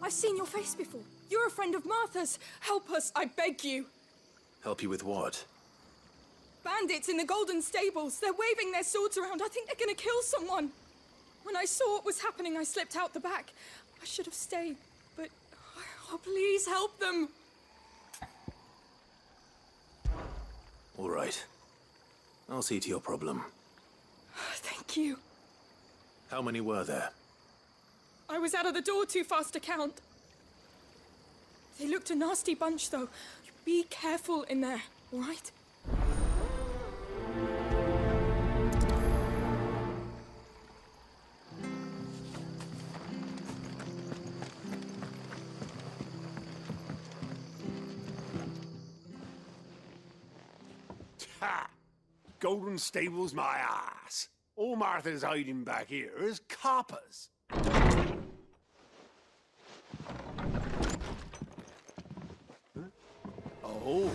I've seen your face before. You're a friend of Martha's. Help us, I beg you. Help you with what? Bandits in the Golden Stables. They're waving their swords around. I think they're gonna kill someone. When I saw what was happening, I slipped out the back. I should have stayed, but... Oh, please help them. All right. I'll see to your problem. Thank you. How many were there? I was out of the door too fast to count. They looked a nasty bunch, though. Be careful in there, all right? Ha! Golden Stables my ass. All Martha's hiding back here is coppers. Huh? Oh,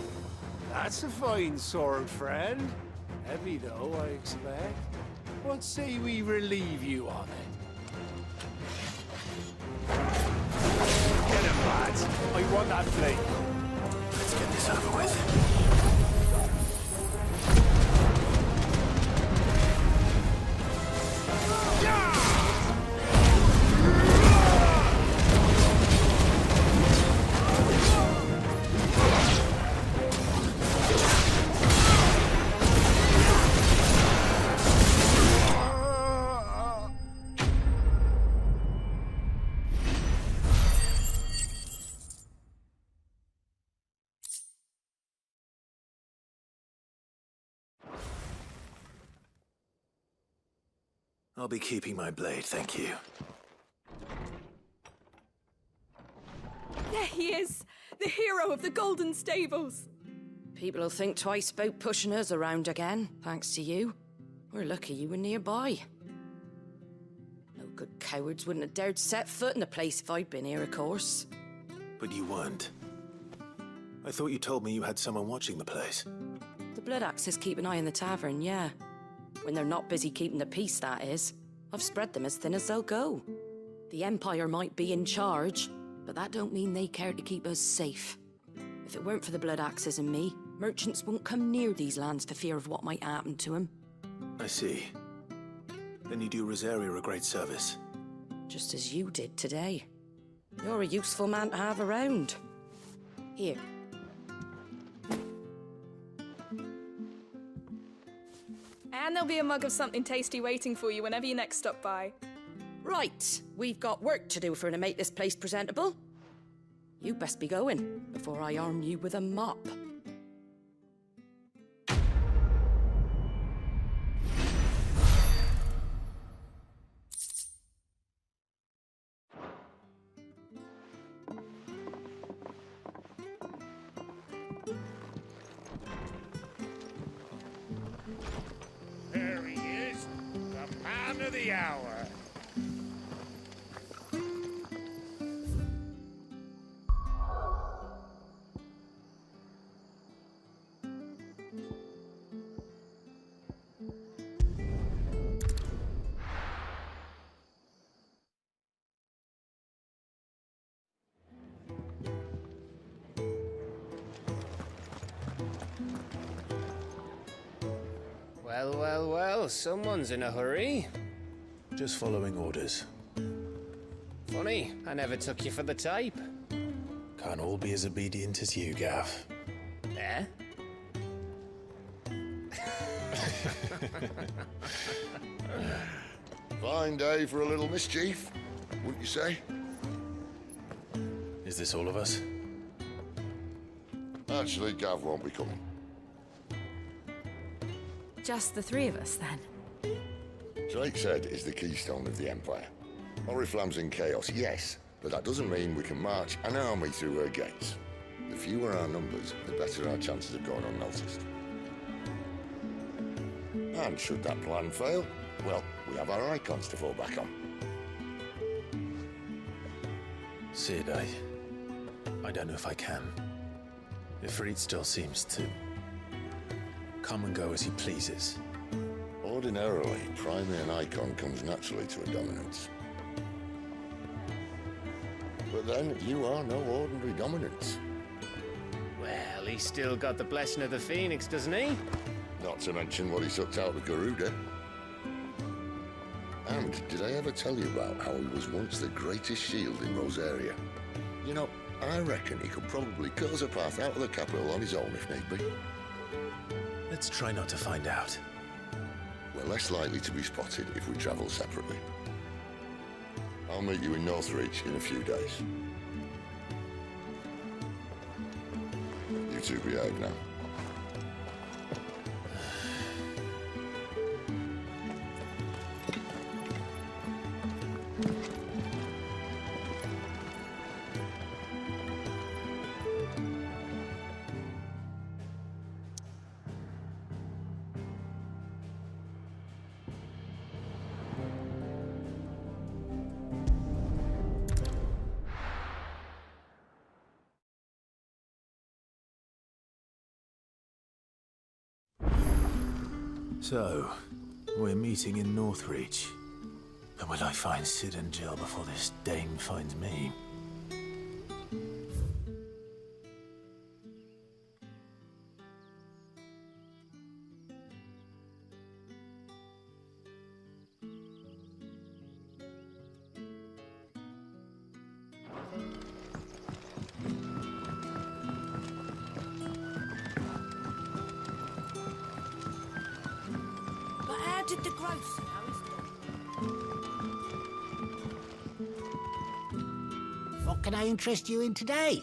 that's a fine sword, friend. Heavy though, I expect. What say we relieve you of it? Get him, lads. I want that blade. Let's get this over with. I'll be keeping my blade, thank you. There he is, the hero of the Golden Stables. People will think twice about pushing us around again, thanks to you. We're lucky you were nearby. No good cowards wouldn't have dared set foot in the place if I'd been here, of course. But you weren't. I thought you told me you had someone watching the place. The Blood Axes keep an eye on the tavern, yeah. When they're not busy keeping the peace, that is. I've spread them as thin as they'll go. The Empire might be in charge, but that don't mean they care to keep us safe. If it weren't for the Blood Axes and me, merchants won't come near these lands for fear of what might happen to them. I see. Then you do Rosaria a great service. Just as you did today. You're a useful man to have around. Here. And there'll be a mug of something tasty waiting for you whenever you next stop by. Right, we've got work to do for to make this place presentable. You best be going before I arm you with a mop. There he is, the man of the hour. Well, well, well, someone's in a hurry. Just following orders. Funny, I never took you for the type. Can't all be as obedient as you, Gav. Eh? Fine day for a little mischief, wouldn't you say? Is this all of us? Actually, Gav won't be coming. Just the three of us, then? Drake said is the keystone of the Empire. Oriflamme's in chaos, yes, but that doesn't mean we can march an army through her gates. The fewer our numbers, the better our chances of going unnoticed. And should that plan fail, well, we have our icons to fall back on. Sid, I don't know if I can. Ifrit still seems to come and go as he pleases. Ordinarily, priming an icon comes naturally to a dominance. But then, you are no ordinary dominance. Well, he's still got the blessing of the Phoenix, doesn't he? Not to mention what he sucked out of Garuda. And did I ever tell you about how he was once the greatest shield in Rosaria? You know, I reckon he could probably cut us a path out of the capital on his own if need be. Let's try not to find out. We're less likely to be spotted if we travel separately. I'll meet you in Northreach in a few days. You two behave now. So, we're meeting in Northreach. But will I find Sid and Jill before this dame finds me? But how did the grocer know his What can I interest you in today?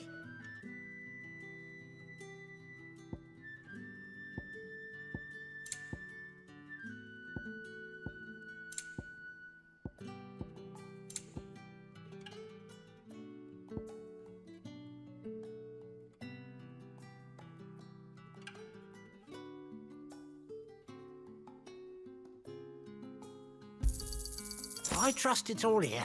I trust it's all here.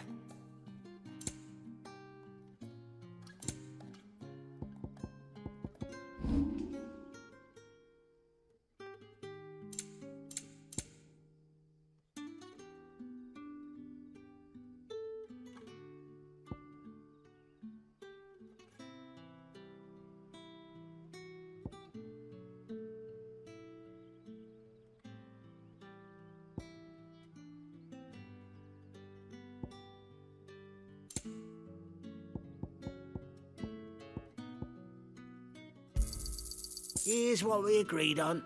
Here's what we agreed on.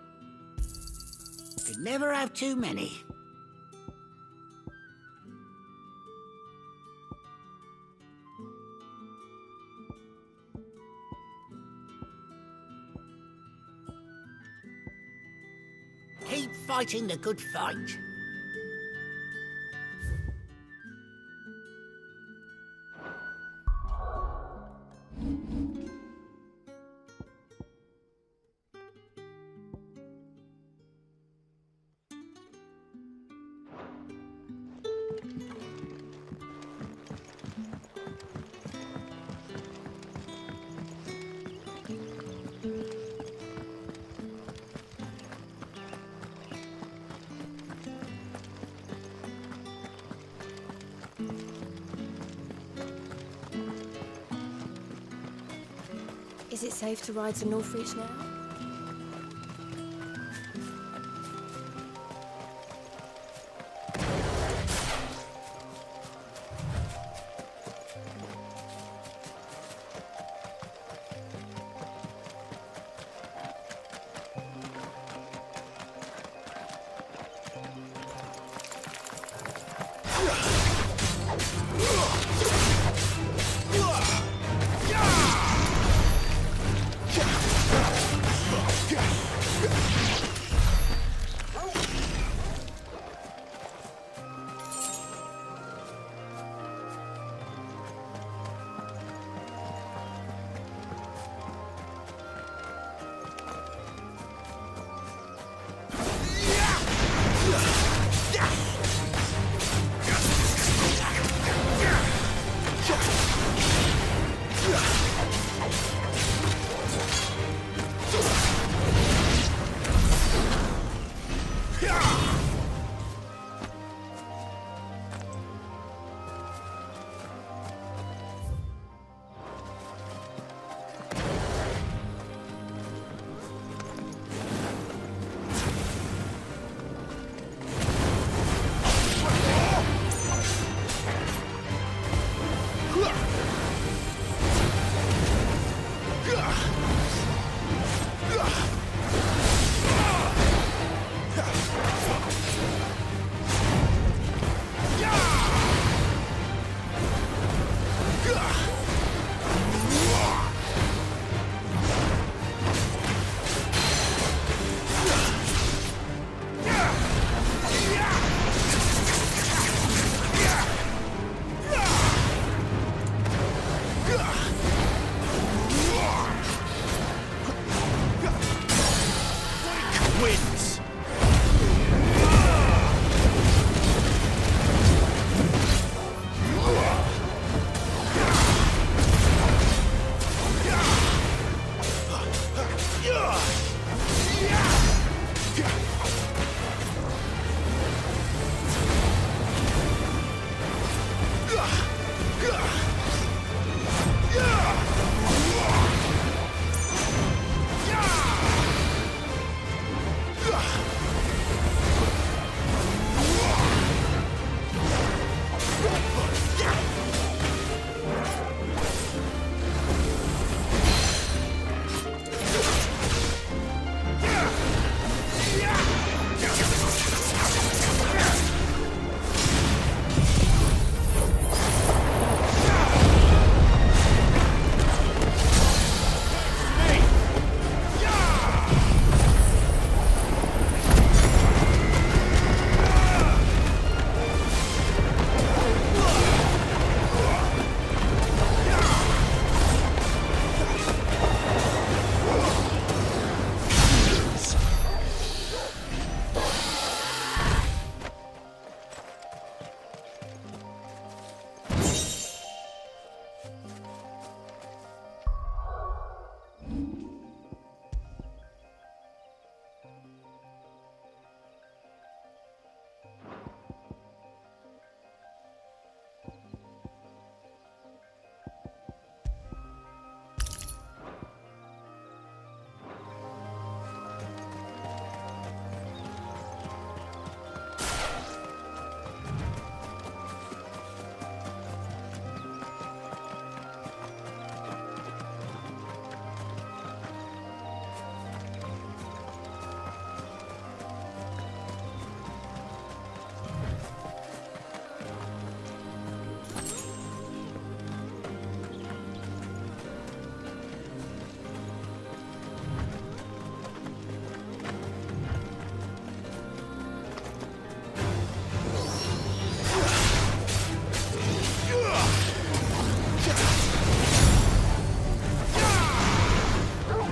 Could never have too many. Keep fighting the good fight. Is it safe to ride to Northreach now?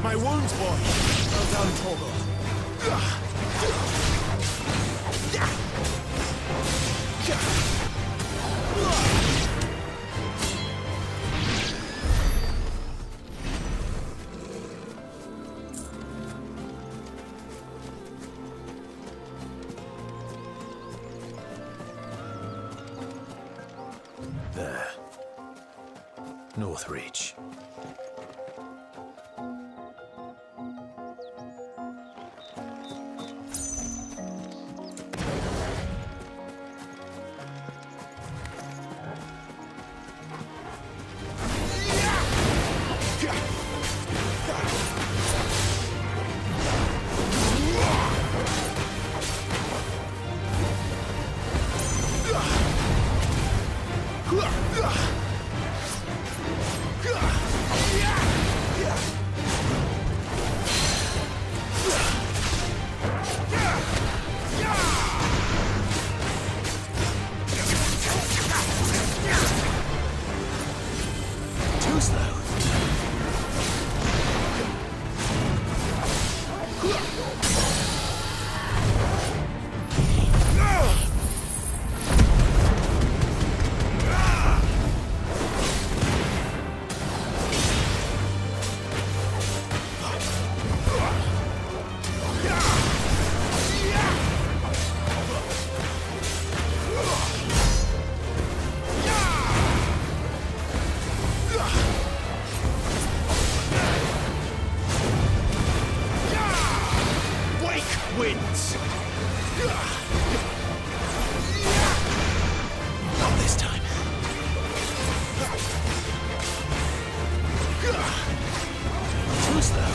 My wounds, boy! Well done, Torgal. There. Northreach. Too slow. Wins! Not this time. Too slow.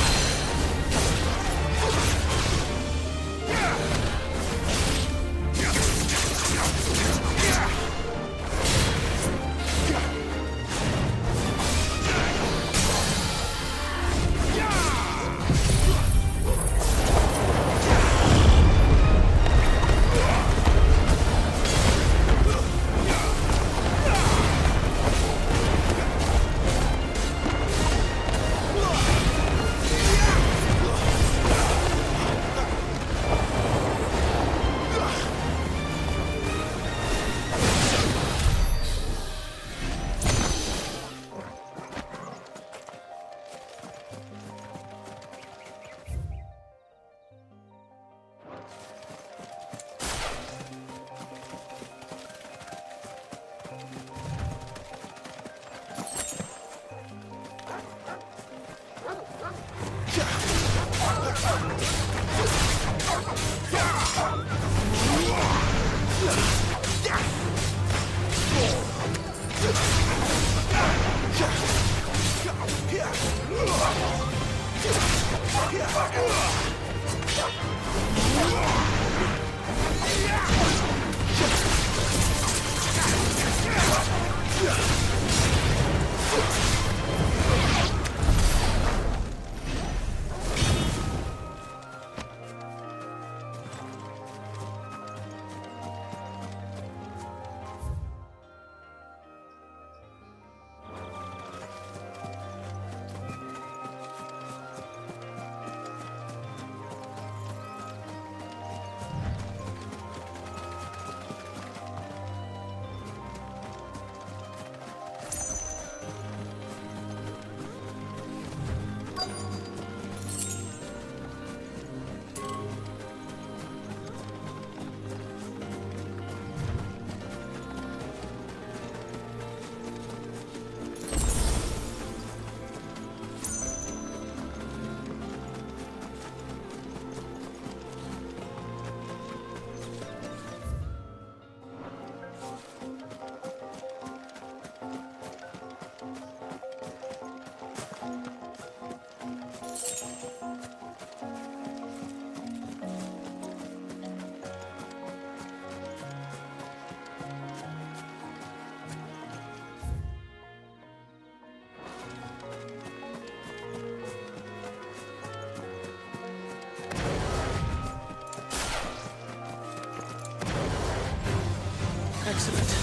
Excellent.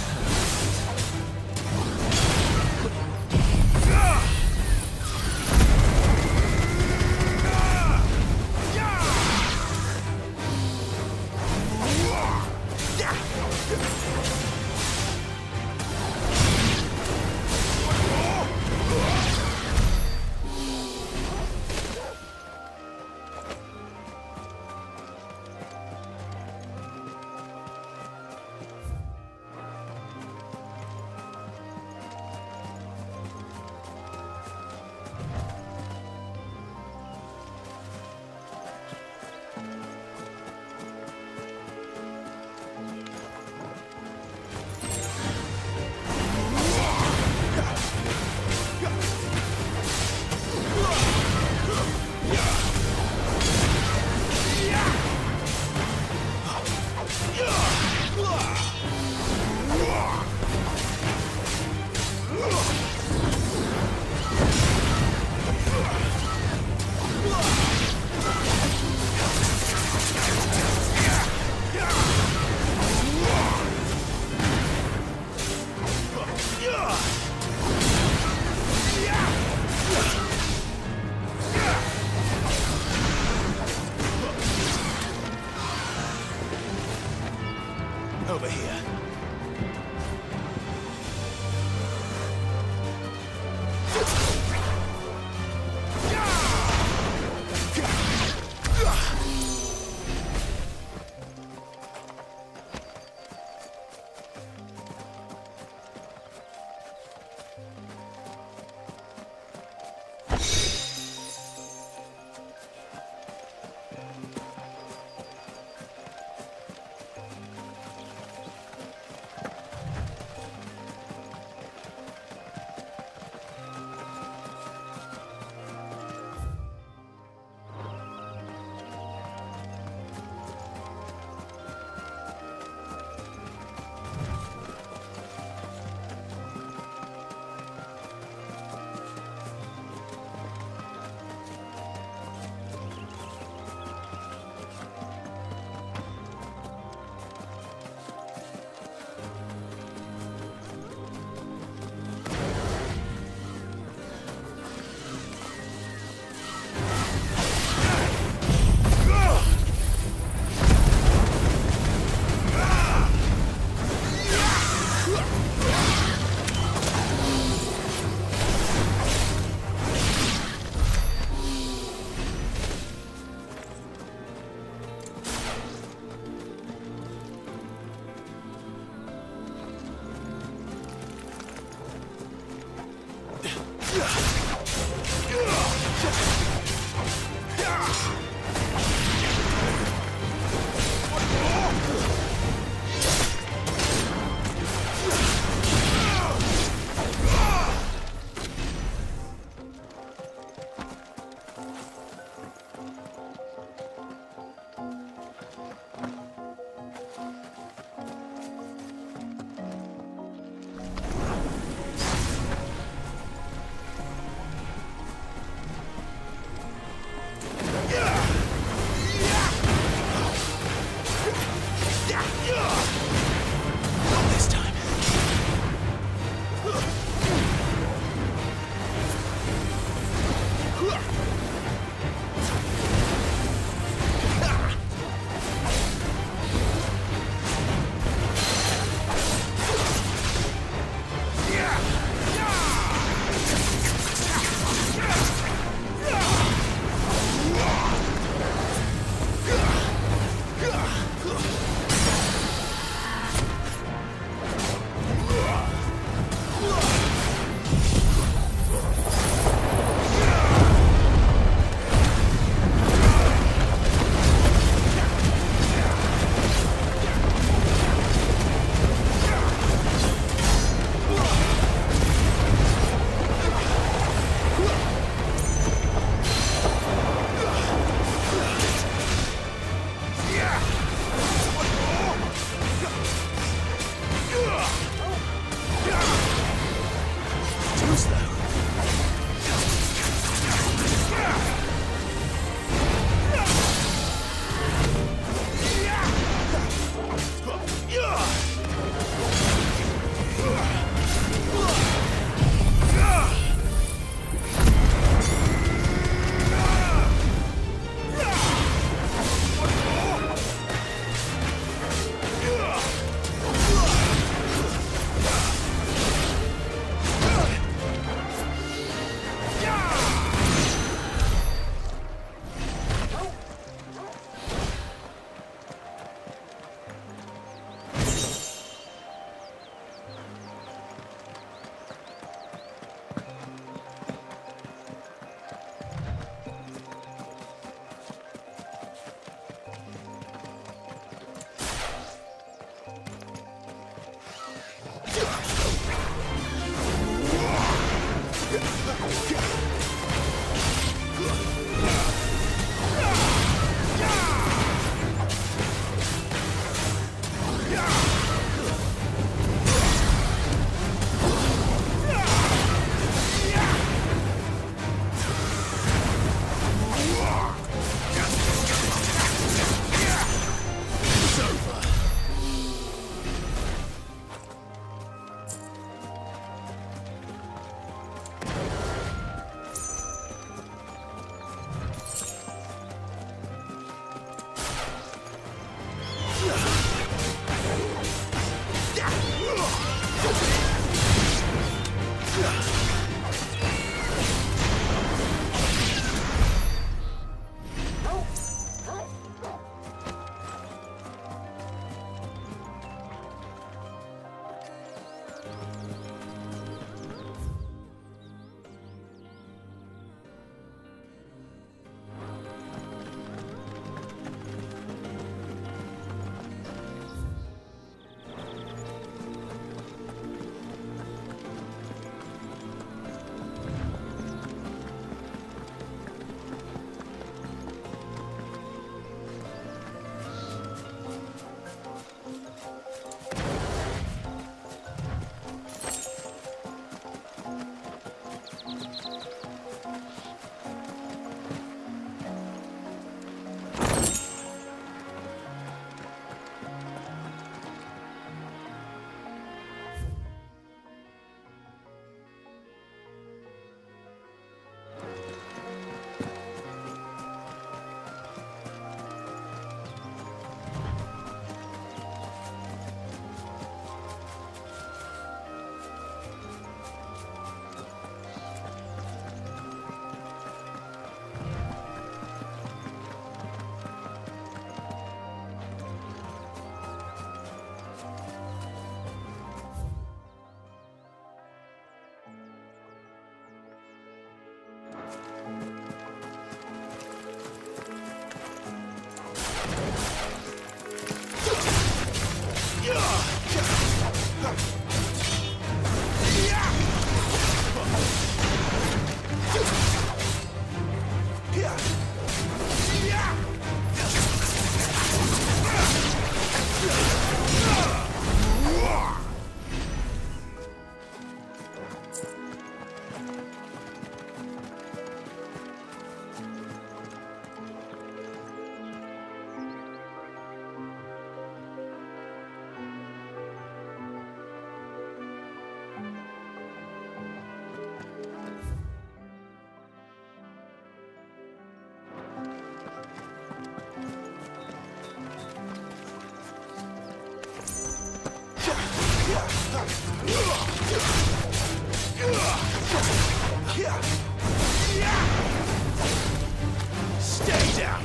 Stay down!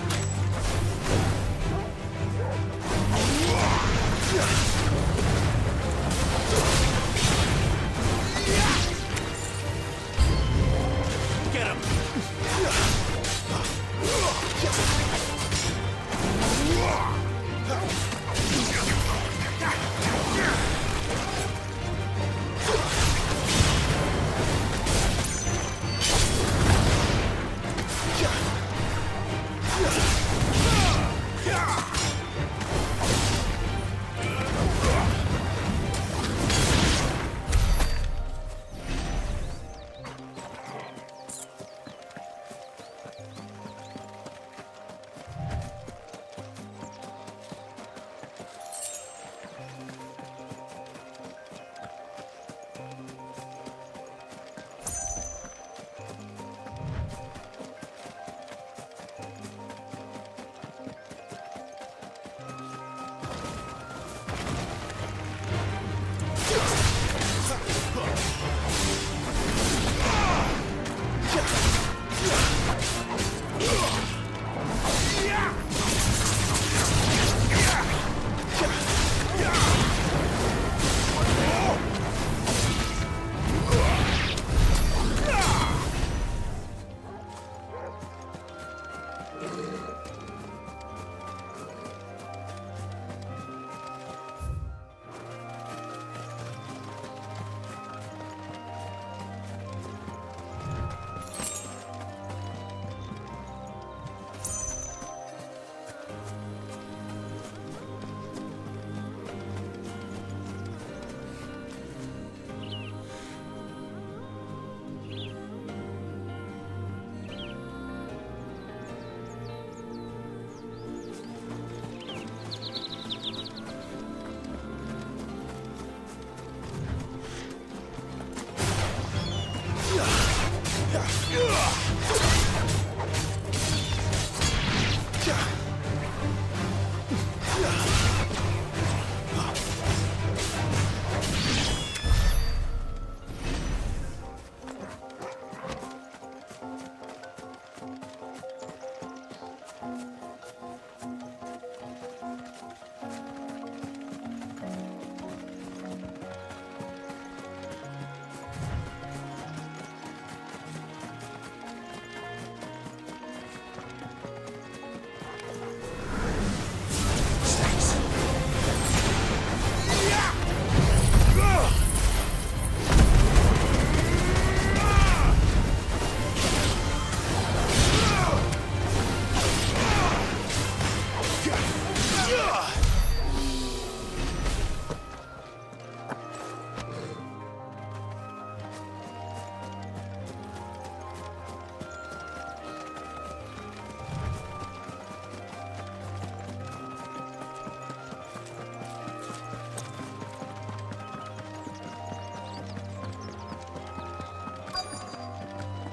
Get him!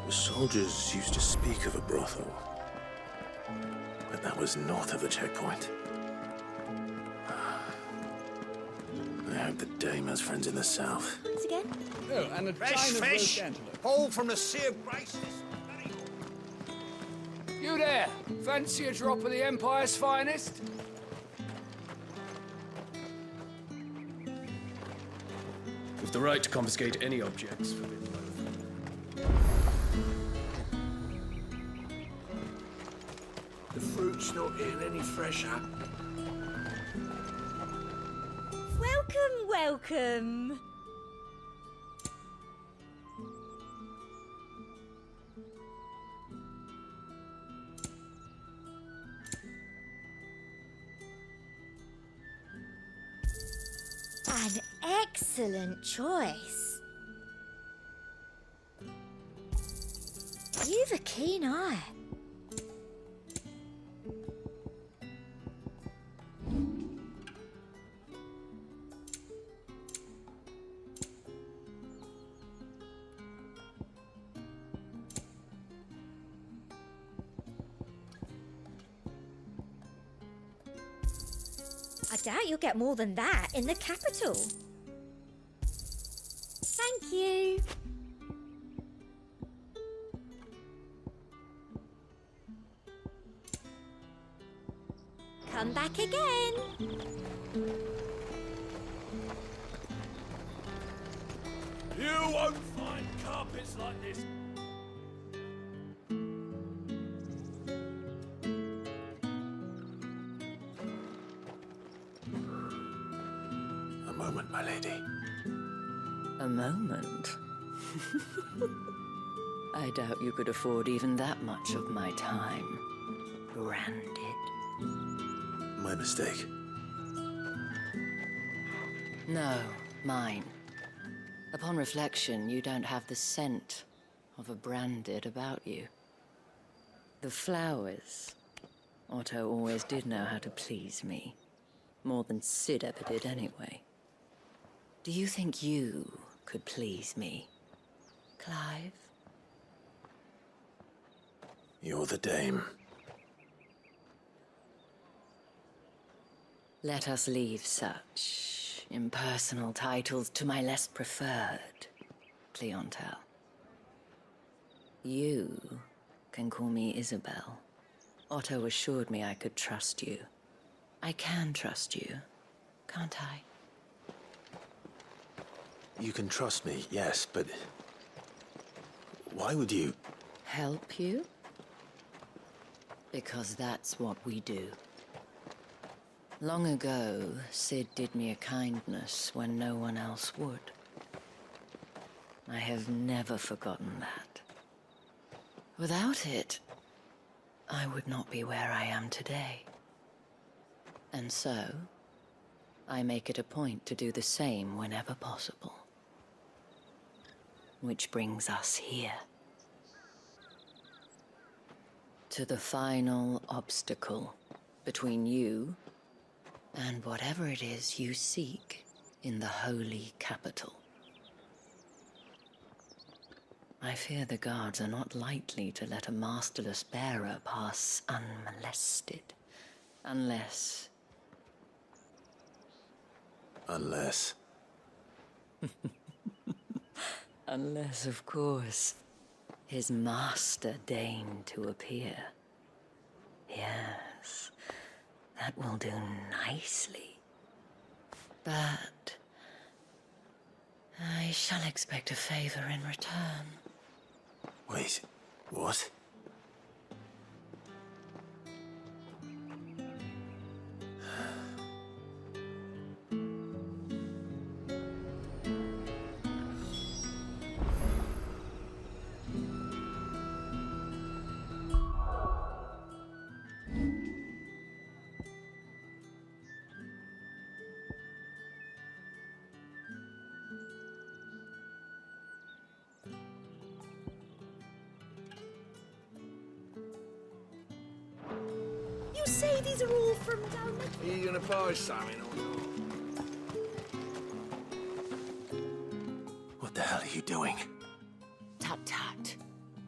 The soldiers used to speak of a brothel, but that was north of the checkpoint. I hope the dame has friends in the south. Once again? Oh, and a Fresh china fish! roast antelope. All from the Sea of Grace. You there? Fancy a drop of the Empire's finest? With the right to confiscate any objects from it. The fruit's not getting any fresher. Welcome, welcome. An excellent choice. You've a keen eye. I doubt you'll get more than that in the capital. Thank you. Come back again. You won't find carpets like this. A moment, my lady. A moment? I doubt you could afford even that much of my time. Branded. My mistake. No, mine. Upon reflection, you don't have the scent of a branded about you. The flowers. Otto always did know how to please me. More than Sid ever did anyway. Do you think you could please me, Clive? You're the dame. Let us leave such impersonal titles to my less preferred clientele. You can call me Isabel. Otto assured me I could trust you. I can trust you, can't I? You can trust me, yes, but why would you? Help you? Because that's what we do. Long ago, Sid did me a kindness when no one else would. I have never forgotten that. Without it, I would not be where I am today. And so, I make it a point to do the same whenever possible. Which brings us here. To the final obstacle between you and whatever it is you seek in the holy capital. I fear the guards are not likely to let a masterless bearer pass unmolested. Unless... Unless... Unless, of course, his master deigned to appear. Yes, that will do nicely. But... I shall expect a favor in return. Wait, what? You say these are all from down the... Are you gonna buy something or not? What the hell are you doing? Tut tut.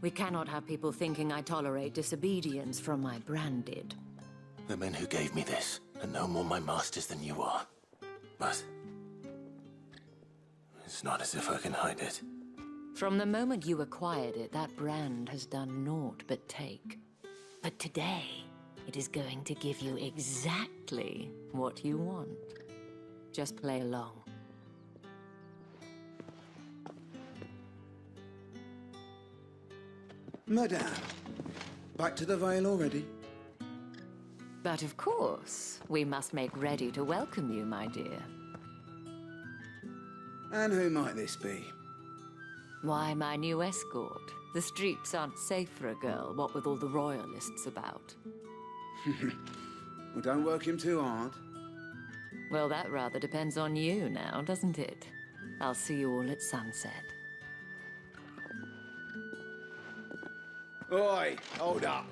We cannot have people thinking I tolerate disobedience from my branded. The men who gave me this are no more my masters than you are. But... it's not as if I can hide it. From the moment you acquired it, that brand has done naught but take. But today, it is going to give you exactly what you want. Just play along. Madame, back to the Vale already? But of course, we must make ready to welcome you, my dear. And who might this be? Why, my new escort. The streets aren't safe for a girl, what with all the royalists about. Well, don't work him too hard. Well, that rather depends on you now, doesn't it? I'll see you all at sunset. Oi, hold up.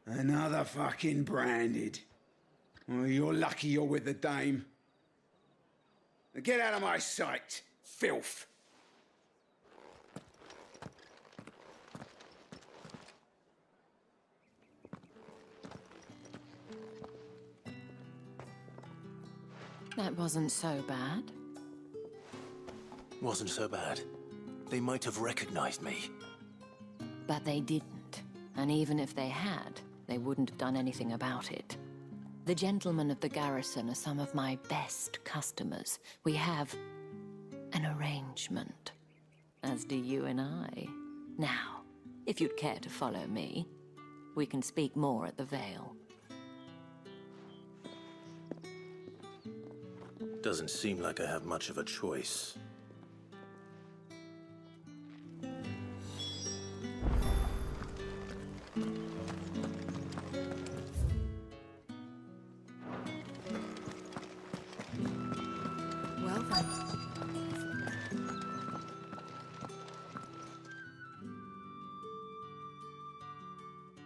Another fucking branded. Well, you're lucky you're with the dame. Now get out of my sight, filth. That wasn't so bad. Wasn't so bad. They might have recognized me. But they didn't. And even if they had, they wouldn't have done anything about it. The gentlemen of the garrison are some of my best customers. We have an arrangement, as do you and I. Now, if you'd care to follow me, we can speak more at the Vale. Doesn't seem like I have much of a choice. Well then.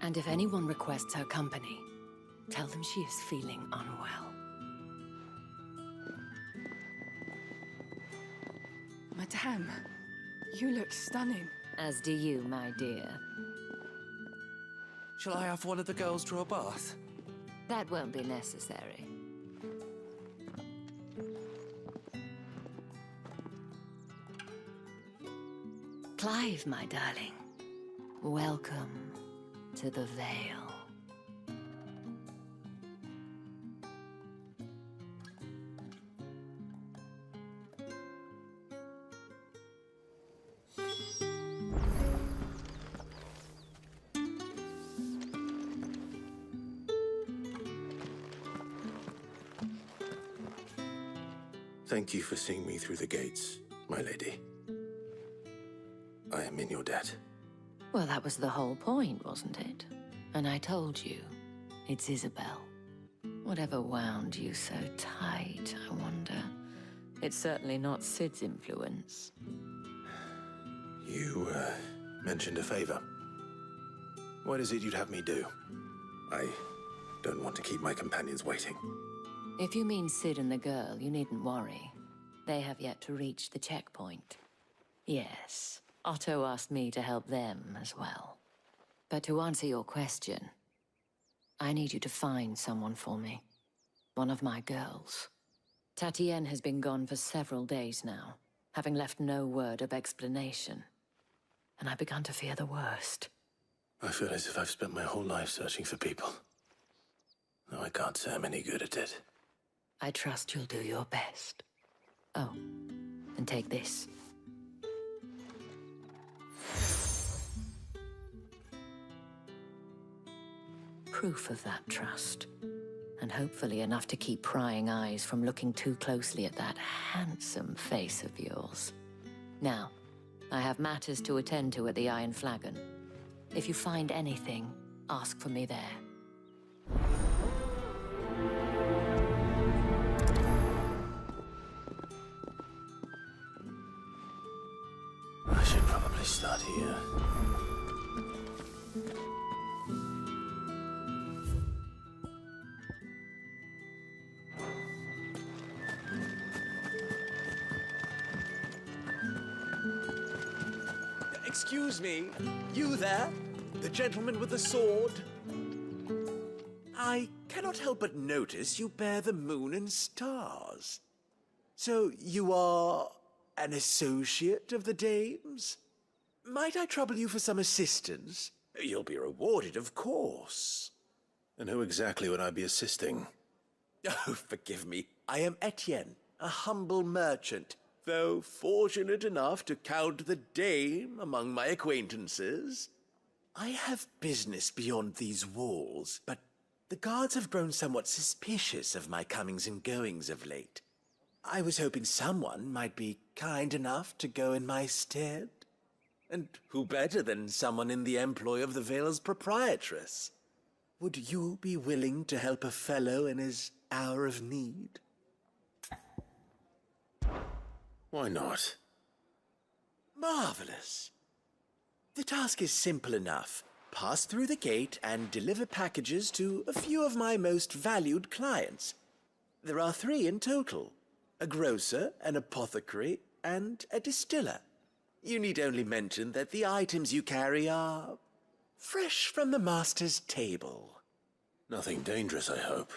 And if anyone requests her company, tell them she is feeling unwell. Madame, you look stunning. As do you, my dear. Shall I have one of the girls draw a bath? That won't be necessary. Clive, my darling. Welcome to the Vale. Thank you for seeing me through the gates, my lady. I am in your debt. Well, that was the whole point, wasn't it? And I told you, it's Isabel. Whatever wound you so tight, I wonder. It's certainly not Sid's influence. You, mentioned a favor. What is it you'd have me do? I don't want to keep my companions waiting. If you mean Sid and the girl, you needn't worry. They have yet to reach the checkpoint. Yes, Otto asked me to help them as well. But to answer your question, I need you to find someone for me. One of my girls. Tatienne has been gone for several days now, having left no word of explanation. And I've begun to fear the worst. I feel as if I've spent my whole life searching for people. No, I can't say I'm any good at it. I trust you'll do your best. Oh, and take this. Proof of that trust. And hopefully enough to keep prying eyes from looking too closely at that handsome face of yours. Now, I have matters to attend to at the Iron Flagon. If you find anything, ask for me there. I should probably start here. Excuse me, you there? The gentleman with the sword? I cannot help but notice you bear the moon and stars. So you are an associate of the dame's? Might I trouble you for some assistance? You'll be rewarded, of course. And who exactly would I be assisting? Oh, forgive me. I am Etienne, a humble merchant, though fortunate enough to count the dame among my acquaintances. I have business beyond these walls, but the guards have grown somewhat suspicious of my comings and goings of late. I was hoping someone might be kind enough to go in my stead. And who better than someone in the employ of the Vale's proprietress? Would you be willing to help a fellow in his hour of need? Why not? Marvelous. The task is simple enough. Pass through the gate and deliver packages to a few of my most valued clients. There are 3 in total. A grocer, an apothecary, and a distiller. You need only mention that the items you carry are fresh from the master's table. Nothing dangerous, I hope.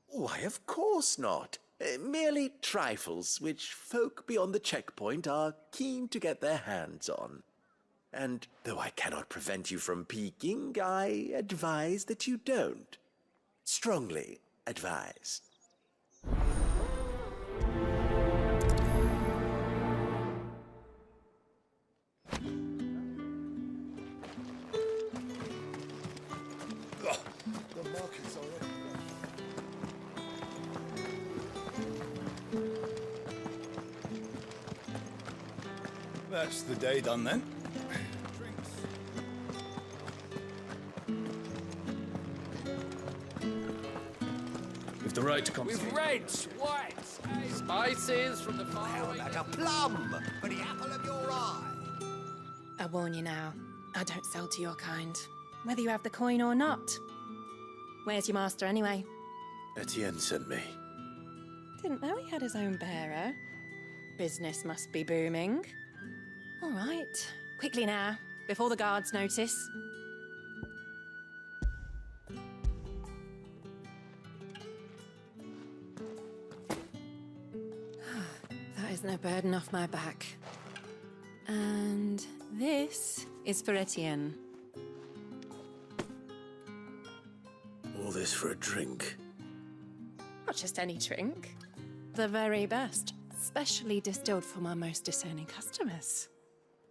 Why, of course not. Merely trifles which folk beyond the checkpoint are keen to get their hands on. And though I cannot prevent you from peeking, I advise that you don't. Strongly advise. The markets are up. That's the day done then. We've the right to come. With red, whites, spices from the far like a plum for the apple of your eye. I warn you now, I don't sell to your kind, whether you have the coin or not. Where's your master anyway? Etienne sent me. Didn't know he had his own bearer. Business must be booming. All right, quickly now, before the guards notice. That isn't a burden off my back. And this is for Etienne. All this for a drink. Not just any drink. The very best, specially distilled for my most discerning customers.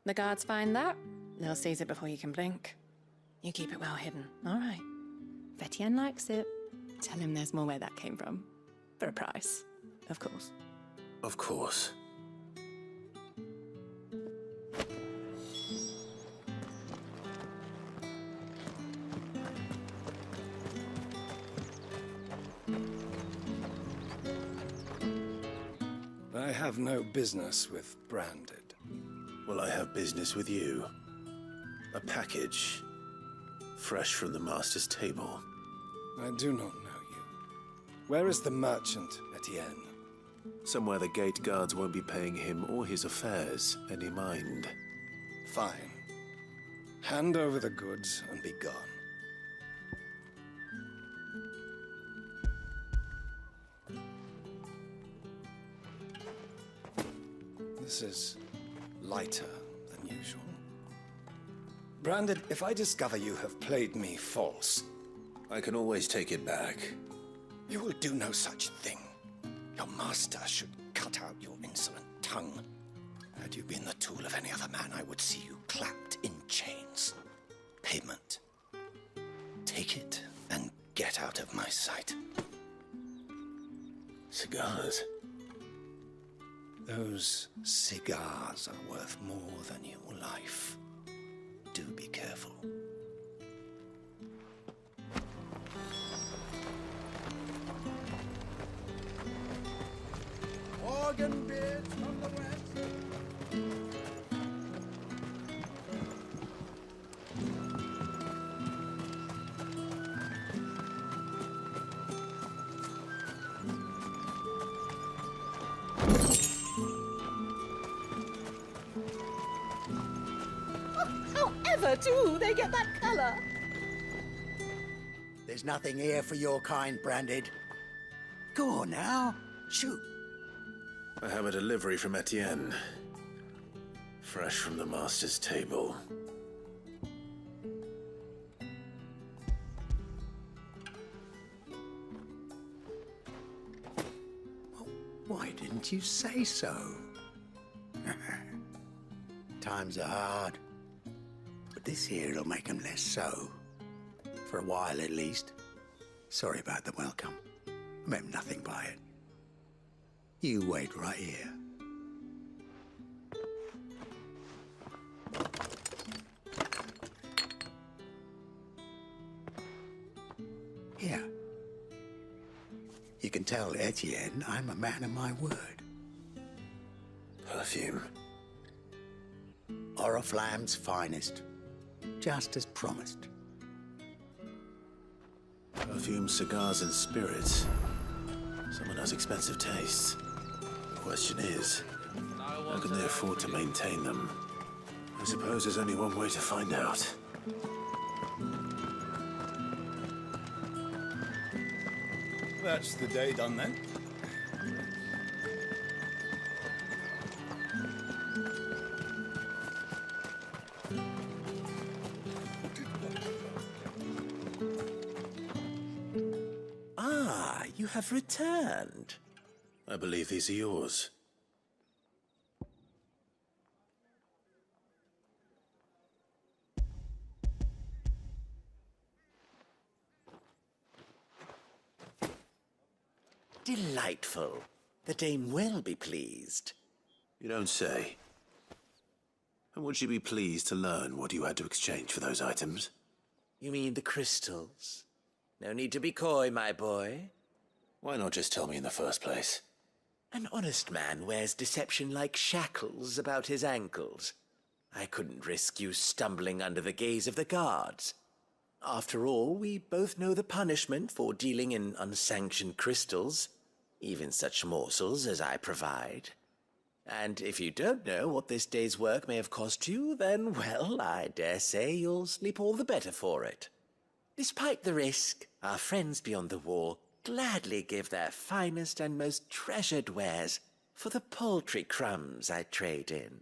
The guards find that, they'll seize it before you can blink. You keep it well hidden, all right. If Etienne likes it, tell him there's more where that came from. For a price, of course. Of course. I have no business with Branded. Well, I have business with you. A package. Fresh from the master's table. I do not know. Where is the merchant, Etienne? Somewhere the gate guards won't be paying him or his affairs any mind. Fine. Hand over the goods and be gone. This is lighter than usual. Branded, if I discover you have played me false... I can always take it back. You will do no such thing. Your master should cut out your insolent tongue. Had you been the tool of any other man, I would see you clapped in chains. Payment. Take it and get out of my sight. Cigars? Those cigars are worth more than your life. Do be careful. Organ bids from the west. However do they get that color? There's nothing here for your kind, Branded. Go on now. Shoot. I have a delivery from Etienne. Fresh from the master's table. Why didn't you say so? Times are hard. But this here'll make 'em less so. For a while, at least. Sorry about the welcome. I meant nothing by it. You wait right here. Here. You can tell Etienne I'm a man of my word. Perfume. Oriflamme's finest. Just as promised. Perfume, cigars, and spirits. Someone has expensive tastes. The question is, how can they afford to maintain them? I suppose there's only one way to find out. That's the day done then. Ah, you have returned. I believe these are yours. Delightful. The dame will be pleased. You don't say. And would she be pleased to learn what you had to exchange for those items? You mean the crystals? No need to be coy, my boy. Why not just tell me in the first place? An honest man wears deception like shackles about his ankles. I couldn't risk you stumbling under the gaze of the guards. After all, we both know the punishment for dealing in unsanctioned crystals, even such morsels as I provide. And if you don't know what this day's work may have cost you, then, well, I dare say you'll sleep all the better for it. Despite the risk, our friends beyond the wall gladly give their finest and most treasured wares for the paltry crumbs I trade in.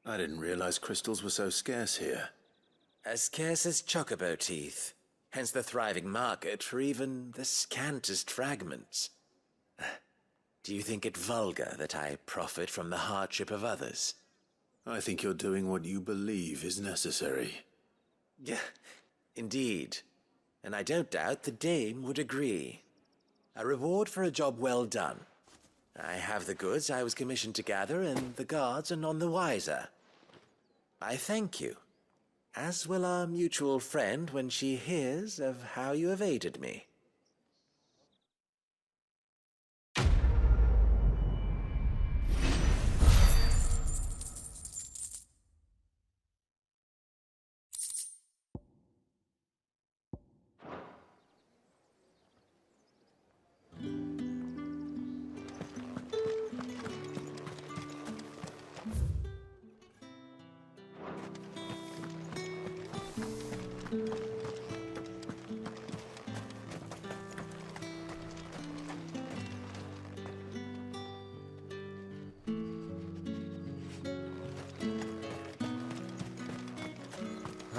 I didn't realize crystals were so scarce here. As scarce as chocobo teeth, hence the thriving market for even the scantest fragments. Do you think it vulgar that I profit from the hardship of others? I think you're doing what you believe is necessary. Yeah, indeed. And I don't doubt the dame would agree. A reward for a job well done. I have the goods I was commissioned to gather, and the guards are none the wiser. I thank you, as will our mutual friend when she hears of how you have aided me.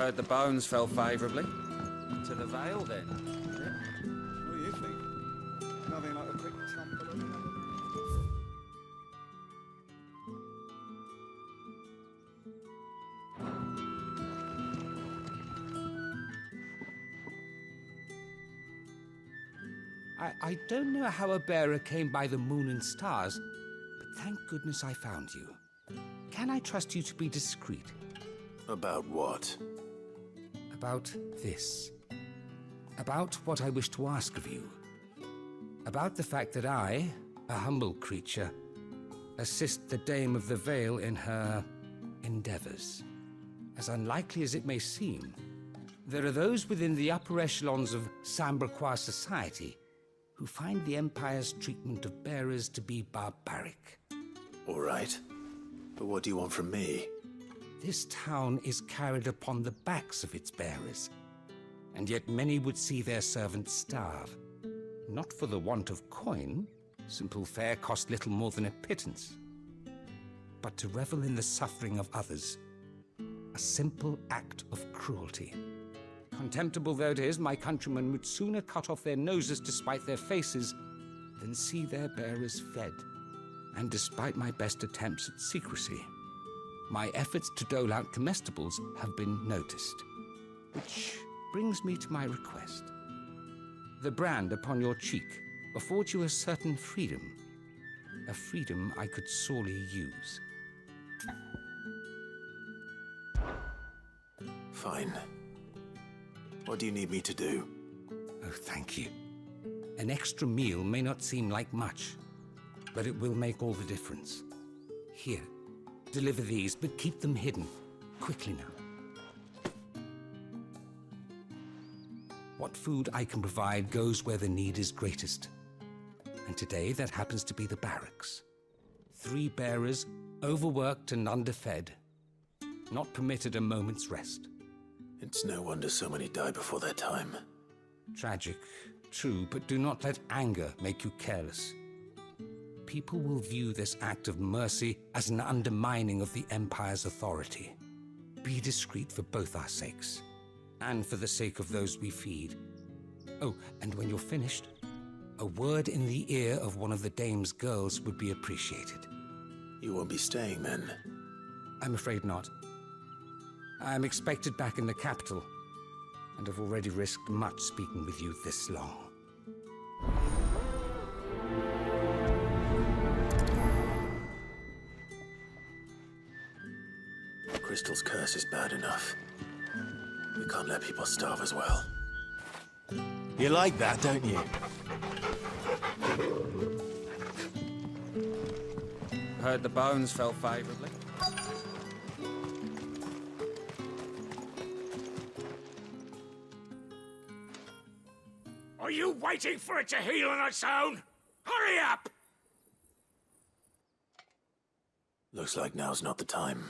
Heard the bones fell favourably. To the Vale, then. What do you think? Nothing like a quick tumble over. I don't know how a bearer came by the moon and stars, but thank goodness I found you. Can I trust you to be discreet? About what? About this. About what I wish to ask of you. About the fact that I, a humble creature, assist the Dame of the Vale in her endeavors. As unlikely as it may seem, there are those within the upper echelons of Samberquois society who find the Empire's treatment of bearers to be barbaric. All right. But what do you want from me? This town is carried upon the backs of its bearers, and yet many would see their servants starve. Not for the want of coin, simple fare cost little more than a pittance, but to revel in the suffering of others, a simple act of cruelty. Contemptible though it is, my countrymen would sooner cut off their noses to spite their faces than see their bearers fed. And despite my best attempts at secrecy, my efforts to dole out comestibles have been noticed. Which brings me to my request. The brand upon your cheek affords you a certain freedom. A freedom I could sorely use. Fine. What do you need me to do? Oh, thank you. An extra meal may not seem like much, but it will make all the difference. Here, deliver these, but keep them hidden. Quickly now. What food I can provide goes where the need is greatest. And today, that happens to be the barracks. 3 bearers, overworked and underfed, not permitted a moment's rest. It's no wonder so many die before their time. Tragic, true, but do not let anger make you careless. People will view this act of mercy as an undermining of the Empire's authority. Be discreet for both our sakes, and for the sake of those we feed. Oh, and when you're finished, a word in the ear of one of the Dame's girls would be appreciated. You won't be staying then? I'm afraid not. I'm expected back in the capital, and have already risked much speaking with you this long. Crystal's curse is bad enough. We can't let people starve as well. You like that, don't you? Heard the bones fell favourably. Are you waiting for it to heal on its own? Hurry up! Looks like now's not the time.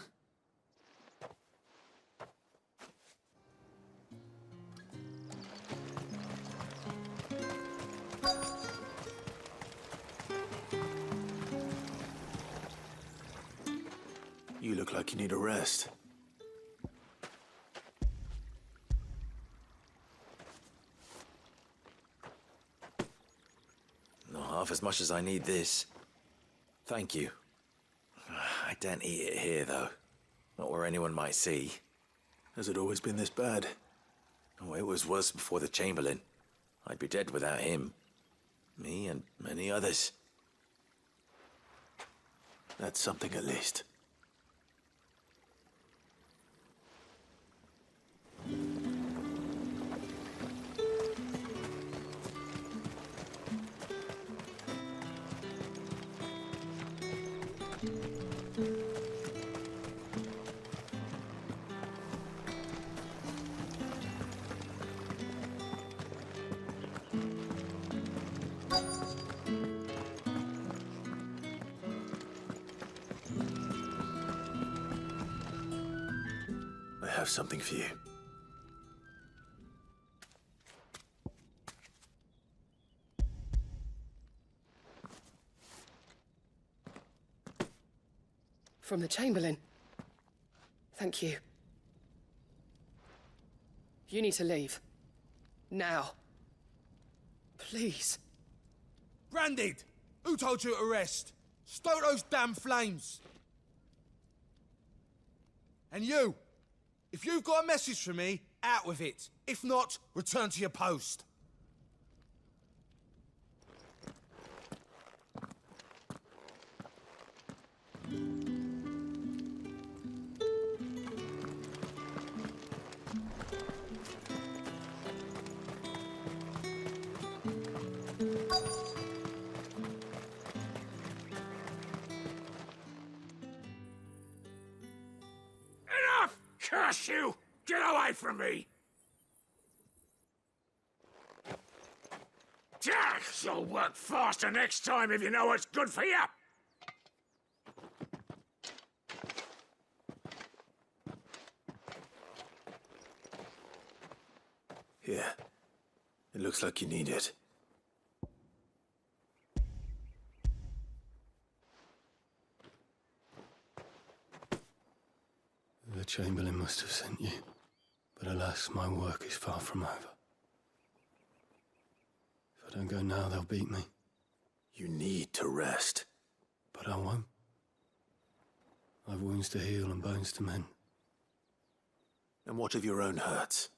You look like you need a rest. Not half as much as I need this. Thank you. I daren't eat it here, though. Not where anyone might see. Has it always been this bad? Oh, it was worse before the Chamberlain. I'd be dead without him. Me and many others. That's something at least. I have something for you. From the Chamberlain. Thank you. You need to leave. Now. Please. Branded! Who told you to rest? Stoke those damn flames! And you! If you've got a message for me, out with it. If not, return to your post. Enough! Curse you! Get away from me! Jack, you'll work faster next time if you know what's good for you! Here. It looks like you need it. The Chamberlain must have sent you, but alas, my work is far from over. If I don't go now, they'll beat me. You need to rest. But I won't. I've wounds to heal and bones to mend. And what of your own hurts?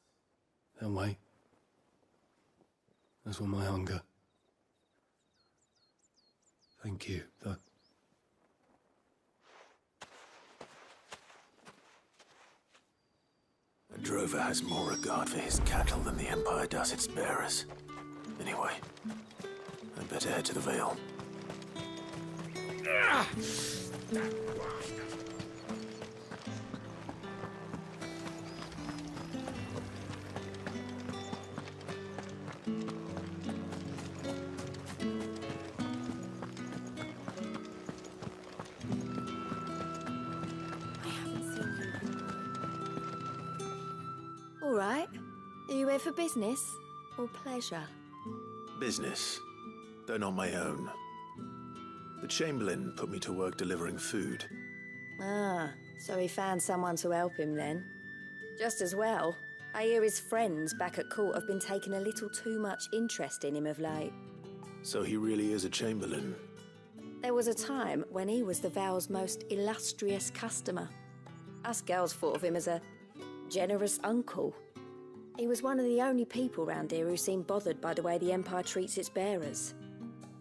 They'll wait. As will my hunger. Thank you, though. A drover has more regard for his cattle than the Empire does its bearers. Anyway, I'd better head to the Vale. All right. Are you here for business or pleasure? Business, though not my own. The Chamberlain put me to work delivering food. Ah, so he found someone to help him then. Just as well. I hear his friends back at court have been taking a little too much interest in him of late. So he really is a Chamberlain. There was a time when he was the Vale's most illustrious customer. Us girls thought of him as a generous uncle. He was one of the only people round here who seemed bothered by the way the Empire treats its bearers.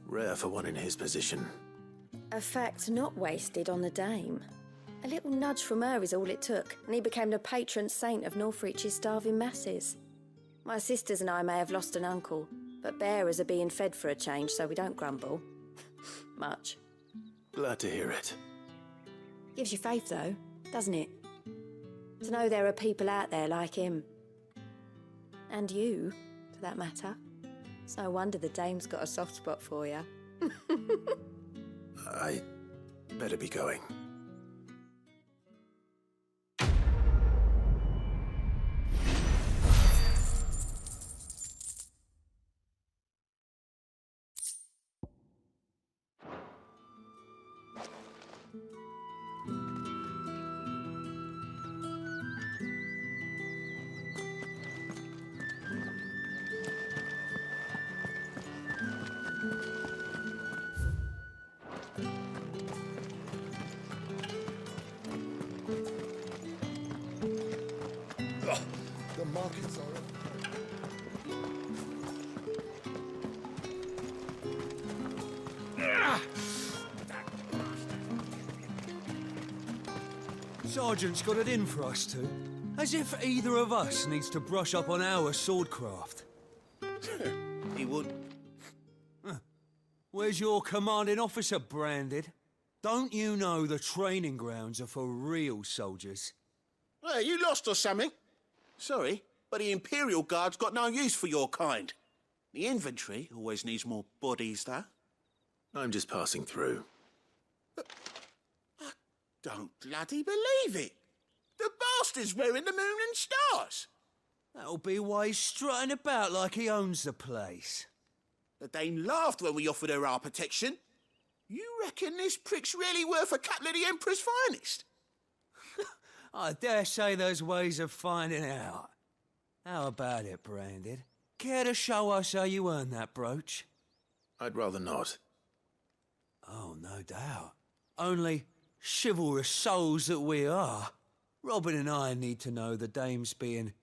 Rare for one in his position. A fact not wasted on the Dame. A little nudge from her is all it took, and he became the patron saint of Northreach's starving masses. My sisters and I may have lost an uncle, but bearers are being fed for a change, so we don't grumble. Much. Glad to hear it. Gives you faith, though, doesn't it? To know there are people out there like him. And you, for that matter. It's no wonder the Dame's got a soft spot for you. I better be going. The markets are... Sergeant's got it in for us two. As if either of us needs to brush up on our swordcraft. He would. Where's your commanding officer, Branded? Don't you know the training grounds are for real soldiers? Hey, you lost or something? Sorry, but the Imperial Guard's got no use for your kind. The infantry always needs more bodies, though. I'm just passing through. I don't bloody believe it. The bastard's wearing the moon and stars. That'll be why he's strutting about like he owns the place. The Dane laughed when we offered her our protection. You reckon this prick's really worth a couple of the Emperor's finest? I dare say there's ways of finding out. How about it, Branded? Care to show us how you earned that brooch? I'd rather not. Oh, no doubt. Only, chivalrous souls that we are, Robin and I need to know the dame's being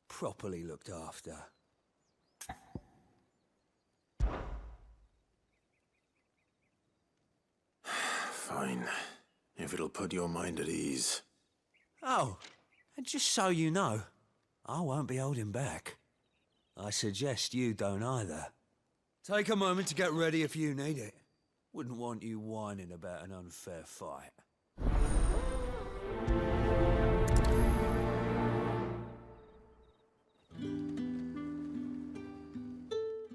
properly looked after. Fine. If it'll put your mind at ease. Oh, and just so you know, I won't be holding back. I suggest you don't either. Take a moment to get ready if you need it. Wouldn't want you whining about an unfair fight.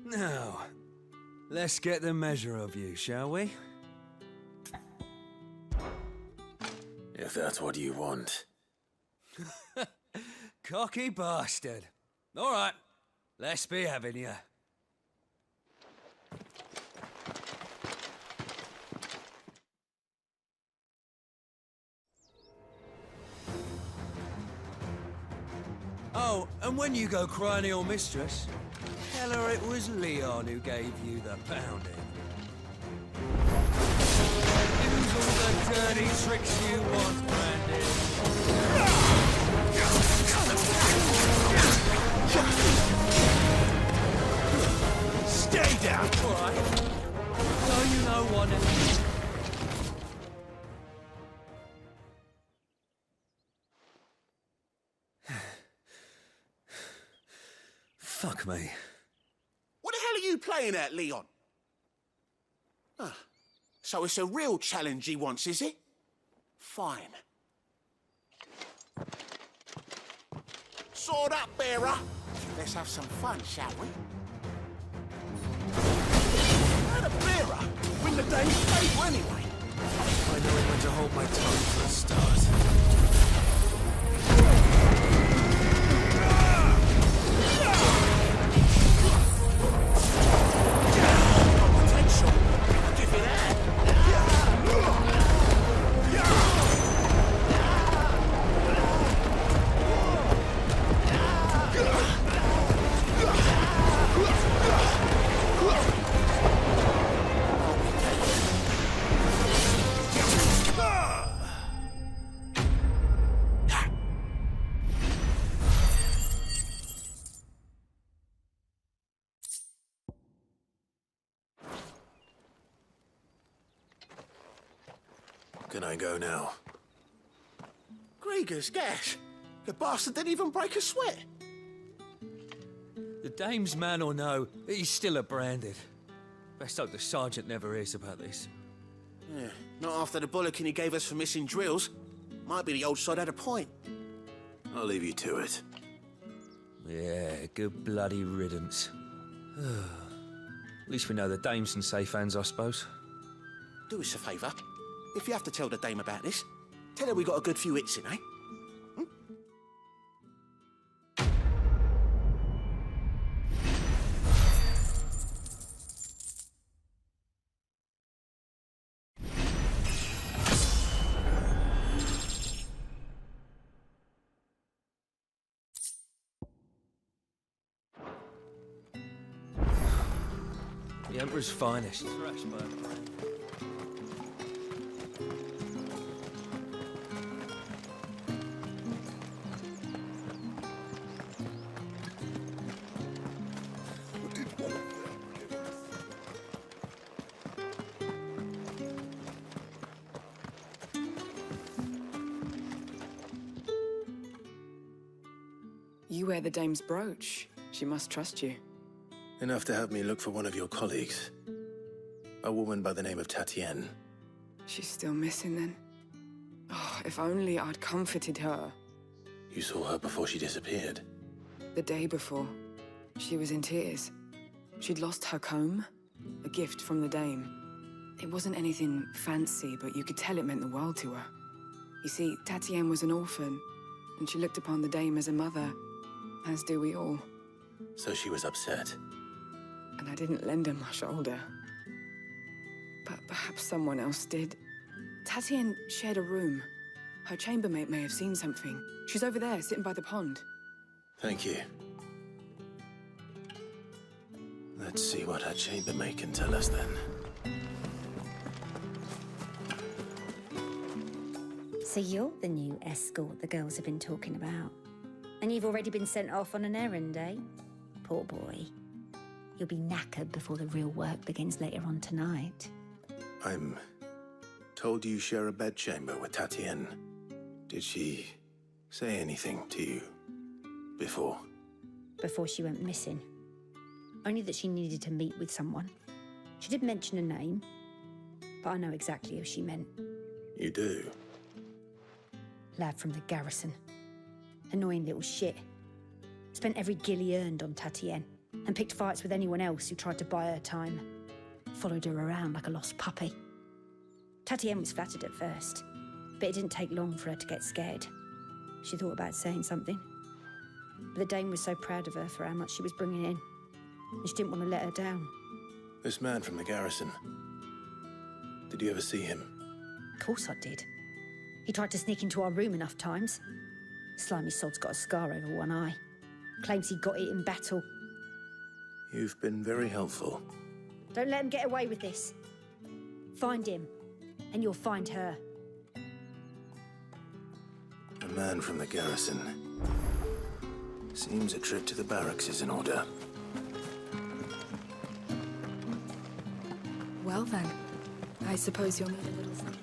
Now, let's get the measure of you, shall we? If that's what you want. Cocky bastard. All right, let's be having you. Oh, and when you go crying to your mistress, tell her it was Leon who gave you the pounding. Use all the dirty tricks you want, Brandon. Stay down! All right. So you know what it is. Fuck me. What the hell are you playing at, Leon? Ah, so it's a real challenge he wants, is it? Fine. Sword up, bearer. Let's have some fun, shall we? Not a bearer. Win the day's favour anyway. I know when to hold my tongue for a start. Can I go now? Gregor's gas. The bastard didn't even break a sweat. The dame's man or no, he's still a Branded. Best hope the sergeant never hears about this. Yeah, not after the bollocking he gave us for missing drills. Might be the old sod had a point. I'll leave you to it. Yeah, good bloody riddance. At least we know the dame's in safe hands, I suppose. Do us a favour. If you have to tell the dame about this, tell her we got a good few hits in, eh? The Emperor's finest. You wear the dame's brooch. She must trust you. Enough to help me look for one of your colleagues. A woman by the name of Tatienne. She's still missing then. Oh, if only I'd comforted her. You saw her before she disappeared. The day before, she was in tears. She'd lost her comb, a gift from the dame. It wasn't anything fancy, but you could tell it meant the world to her. You see, Tatienne was an orphan, and she looked upon the dame as a mother, as do we all. So she was upset. And I didn't lend her my shoulder. But perhaps someone else did. Tatienne shared a room. Her chambermaid may have seen something. She's over there, sitting by the pond. Thank you. Let's see what our chambermaid can tell us then. So you're the new escort the girls have been talking about. And you've already been sent off on an errand, eh? Poor boy. You'll be knackered before the real work begins later on tonight. I'm told you share a bedchamber with Tatienne. Did she say anything to you before? Before she went missing. Only that she needed to meet with someone. She did mention a name, but I know exactly who she meant. You do? Lad from the garrison. Annoying little shit. Spent every guil he earned on Tatienne, and picked fights with anyone else who tried to buy her time. Followed her around like a lost puppy. Tatienne was flattered at first, but it didn't take long for her to get scared. She thought about saying something. But the Dame was so proud of her for how much she was bringing in, and she didn't want to let her down. This man from the garrison. Did you ever see him? Of course I did. He tried to sneak into our room enough times. Slimy sod's got a scar over one eye. Claims he got it in battle. You've been very helpful. Don't let him get away with this. Find him, and you'll find her. A man from the garrison. Seems a trip to the barracks is in order. Well then, I suppose you'll need a little something.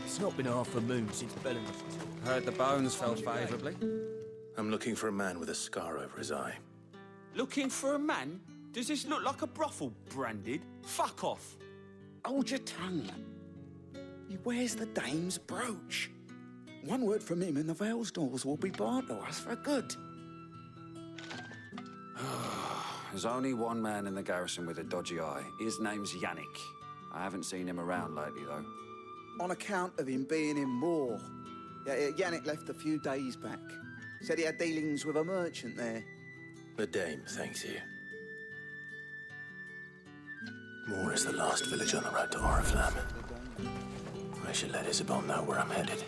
It's not been half a moon since Bellin. Heard the bones fell favourably. I'm looking for a man with a scar over his eye. Looking for a man? Does this look like a brothel, Branded? Fuck off. Hold your tongue. He wears the Dame's brooch. One word from him and the Vale's doors will be barred to us for good. There's only one man in the garrison with a dodgy eye. His name's Yannick. I haven't seen him around lately, though. On account of him being in Moor. Yeah, Yannick left a few days back. Said he had dealings with a merchant there. The Dame thanks you. Moor is the last village on the road to Oriflamme. I should let Isabel know where I'm headed.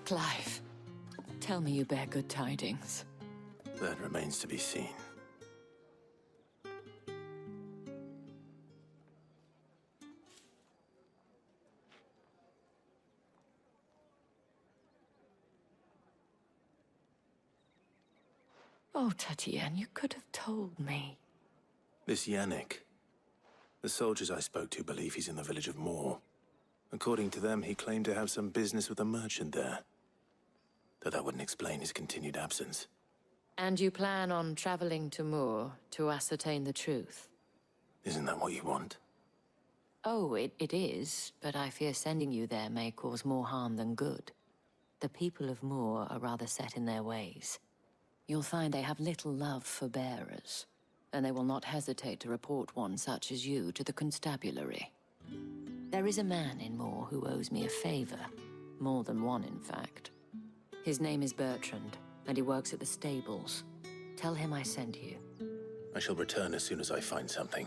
Clive, tell me you bear good tidings. That remains to be seen. Oh, Tatienne, you could have told me. This Yannick. The soldiers I spoke to believe he's in the village of Moor. According to them, he claimed to have some business with a merchant there. Though that wouldn't explain his continued absence. And you plan on traveling to Moor to ascertain the truth? Isn't that what you want? Oh, it is, but I fear sending you there may cause more harm than good. The people of Moor are rather set in their ways. You'll find they have little love for bearers, and they will not hesitate to report one such as you to the constabulary. There is a man in Moor who owes me a favor. More than one, in fact. His name is Bertrand, and he works at the stables. Tell him I sent you. I shall return as soon as I find something.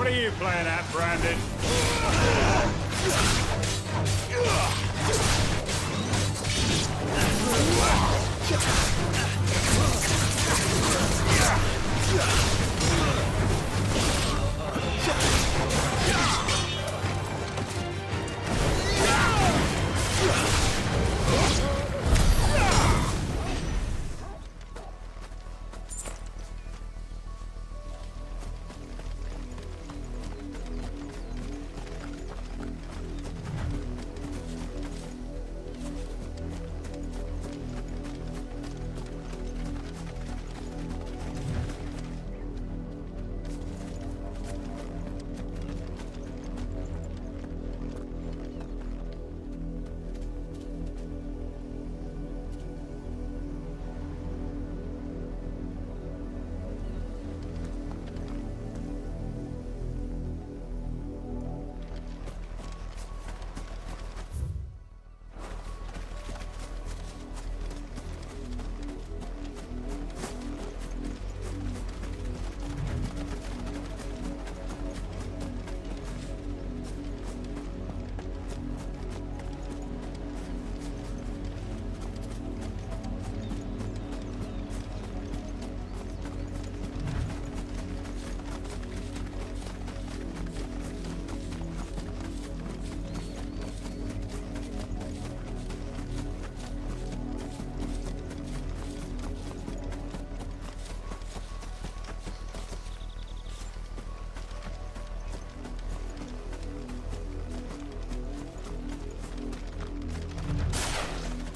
What are you playing at, Brandon?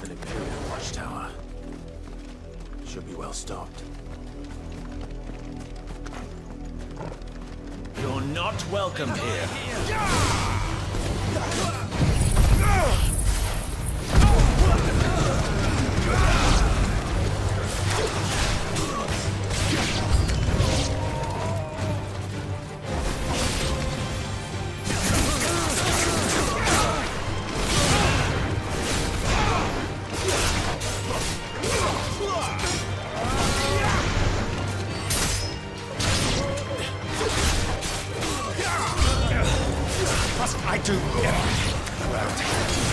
An Imperial watchtower. Should be well stocked. You're not welcome here. Must I do everything around here?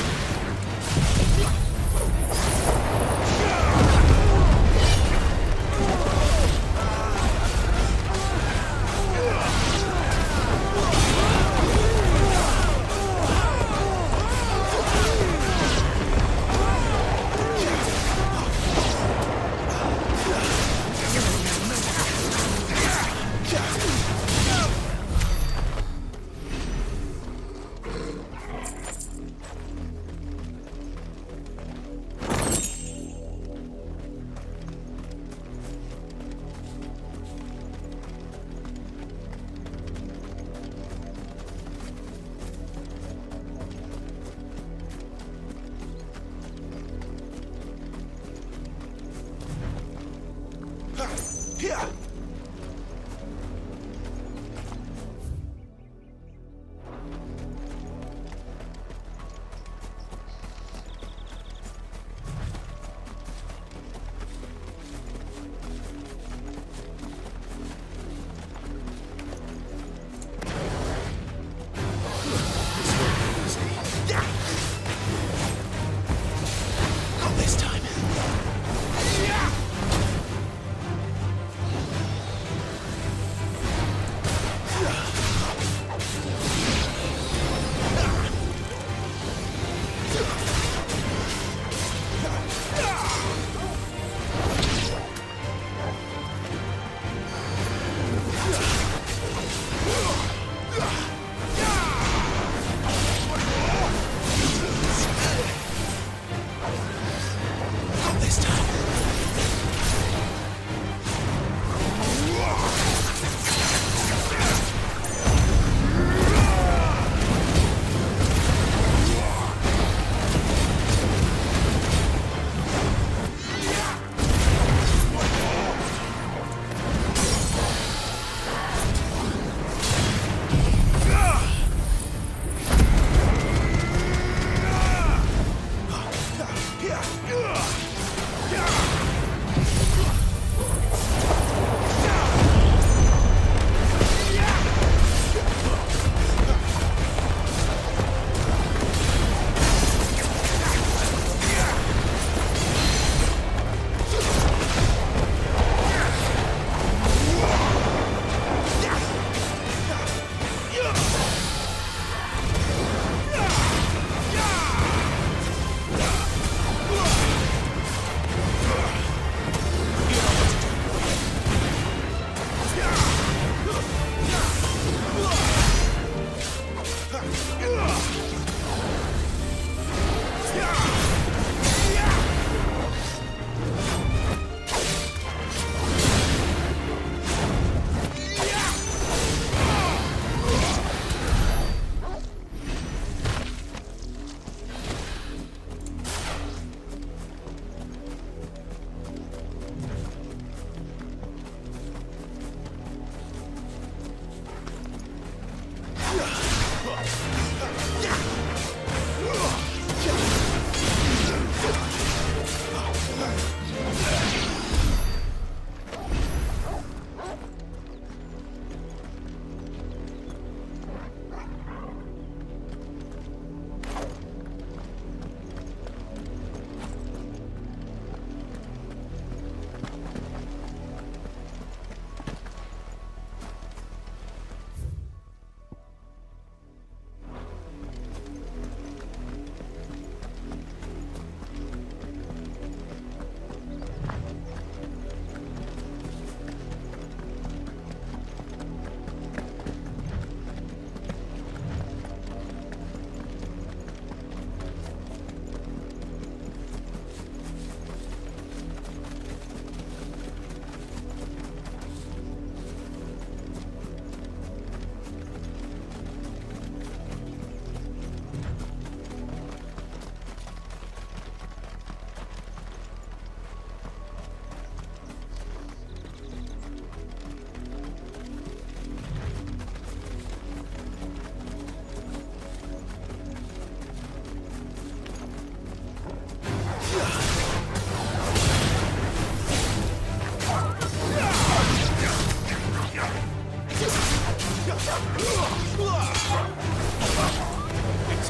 It's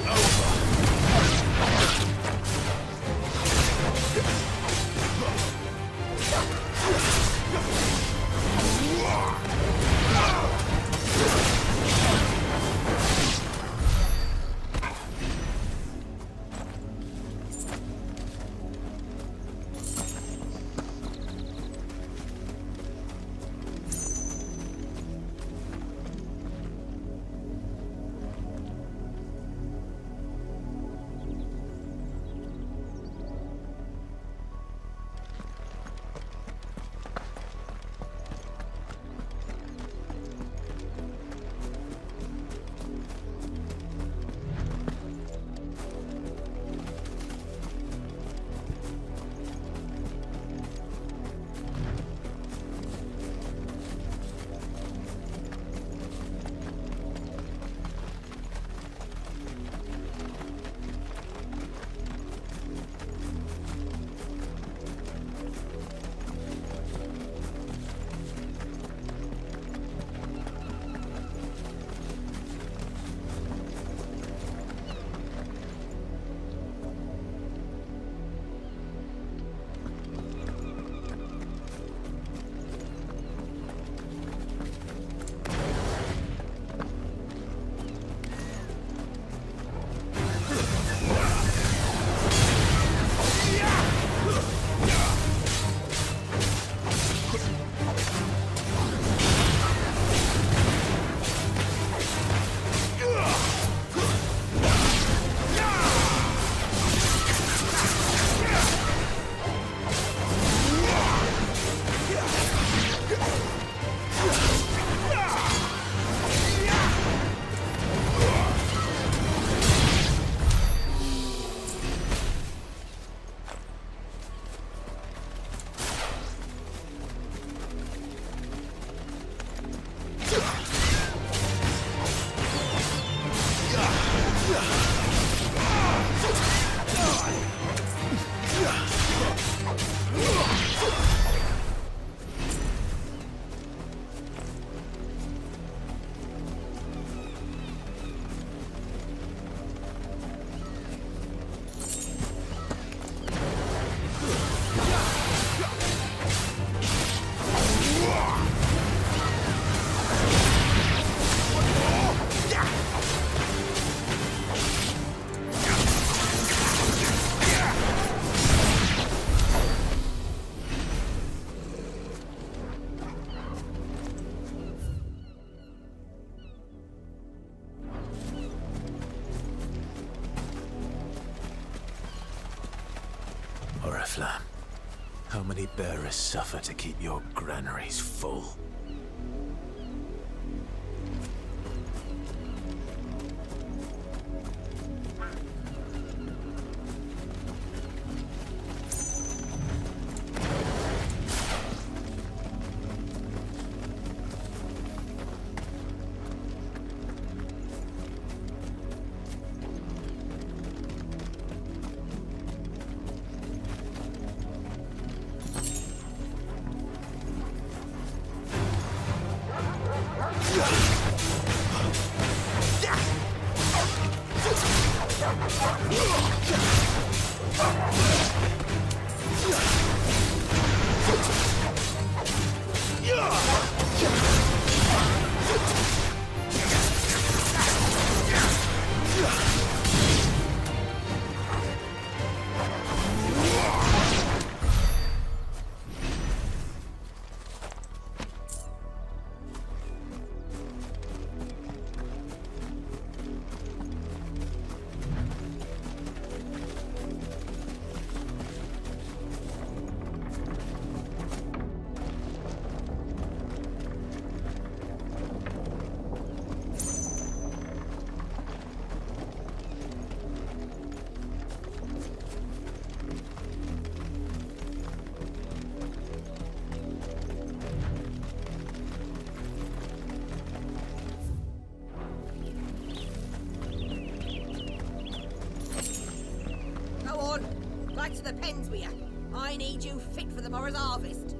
over. Oriflamme, how many bearers suffer to keep your granaries full? Back to the pens with you. I need you fit for the morrow's harvest.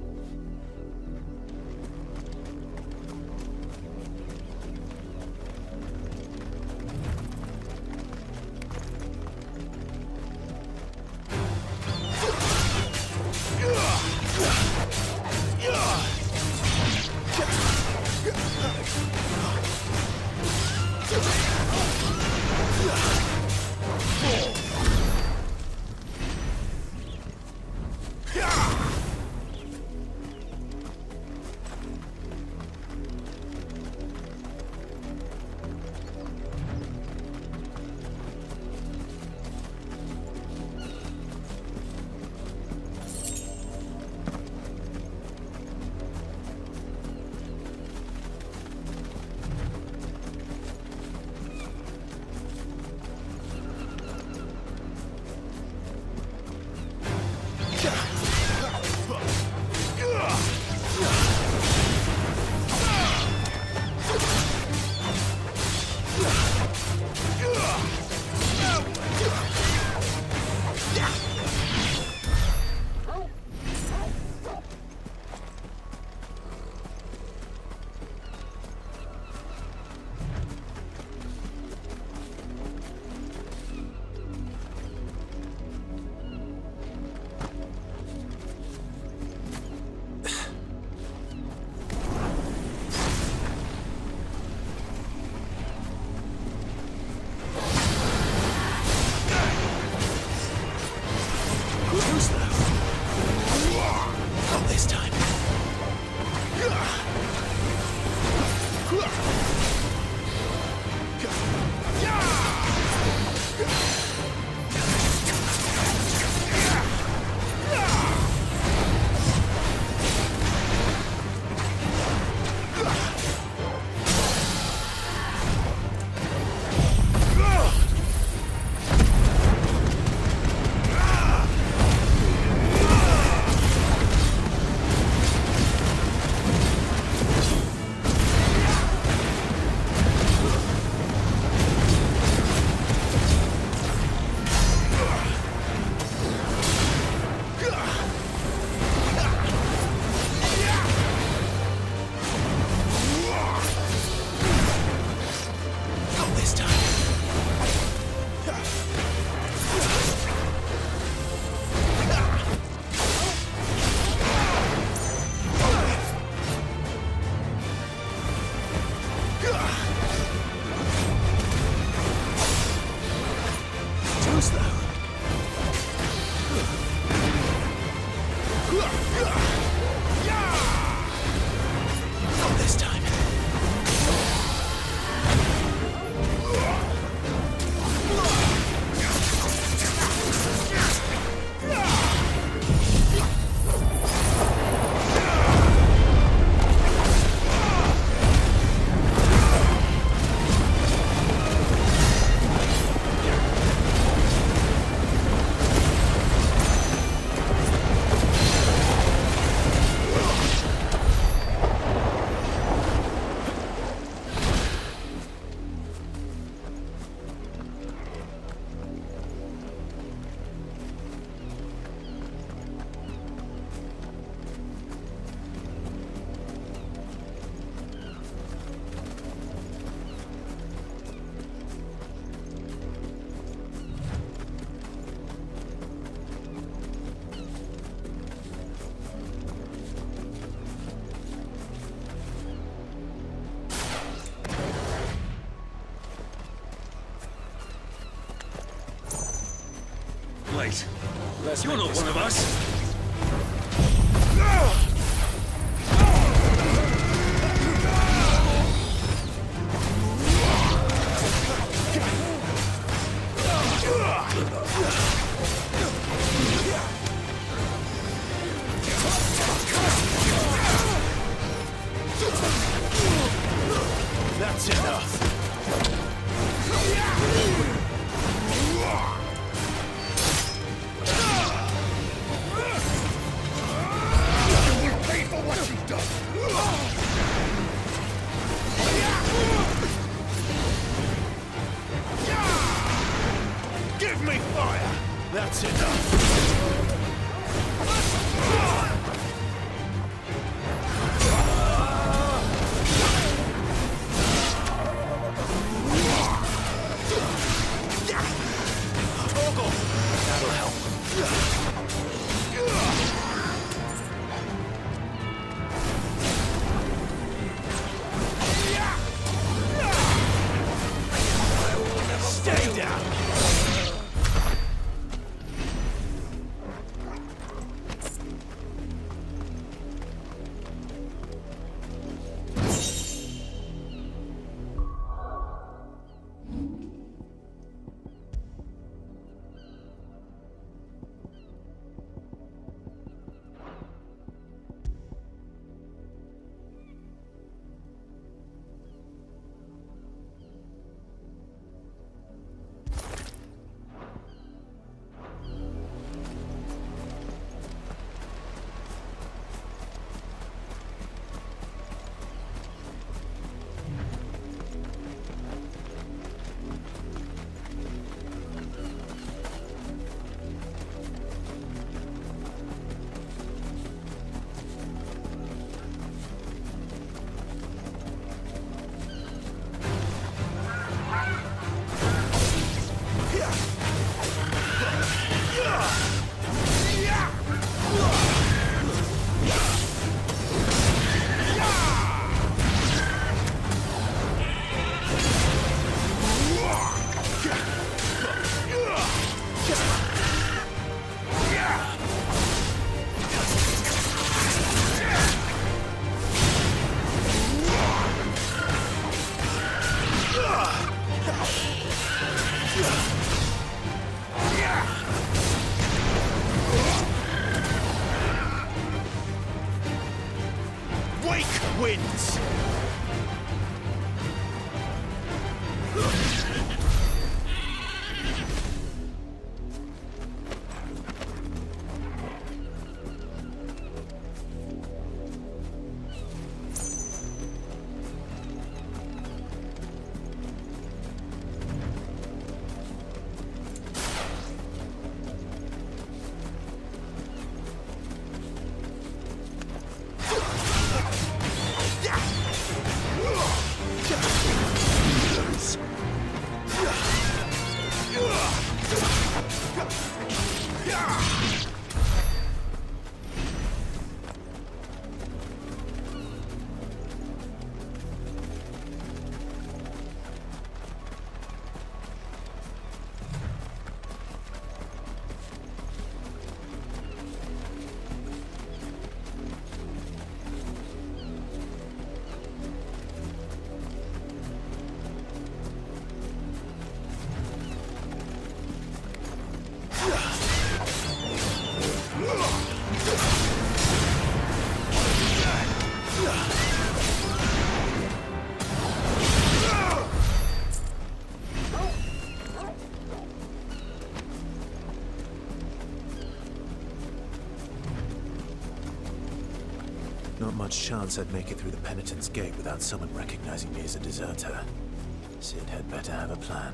Wait, you're not one of us. That's enough. You will pay for what you've done! Give me fire! That's enough. Torgal! That'll help. Stay down! Wake wins! Not much chance I'd make it through the Penitent's Gate without someone recognizing me as a deserter. Cid had better have a plan.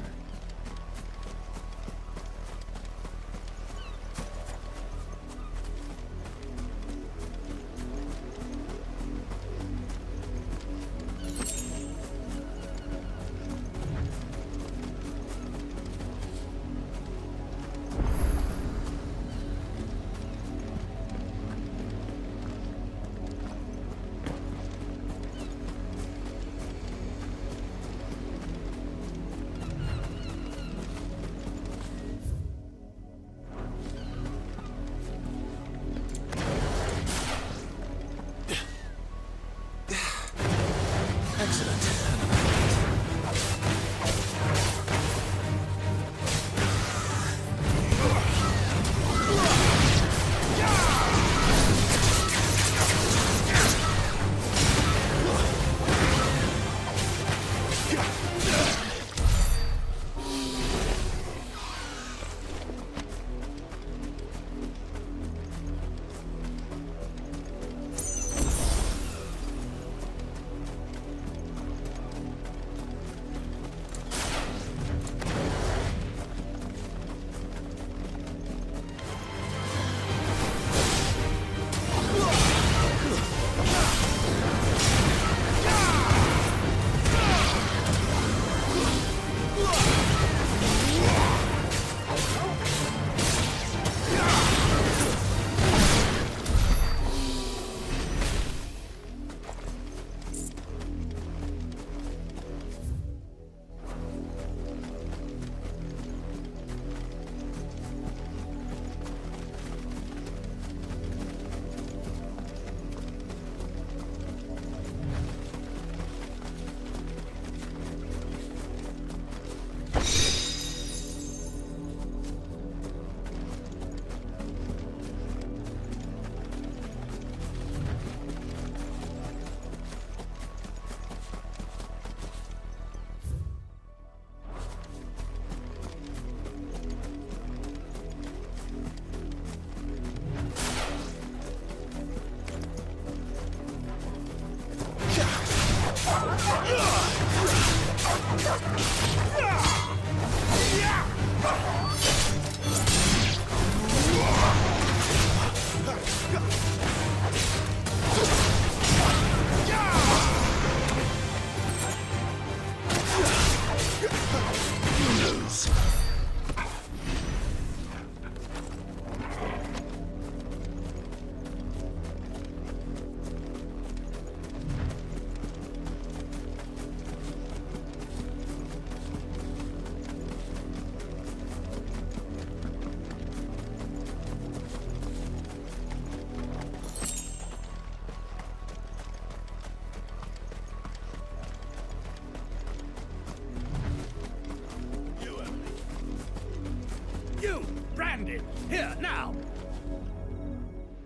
You, Brandon, here, now!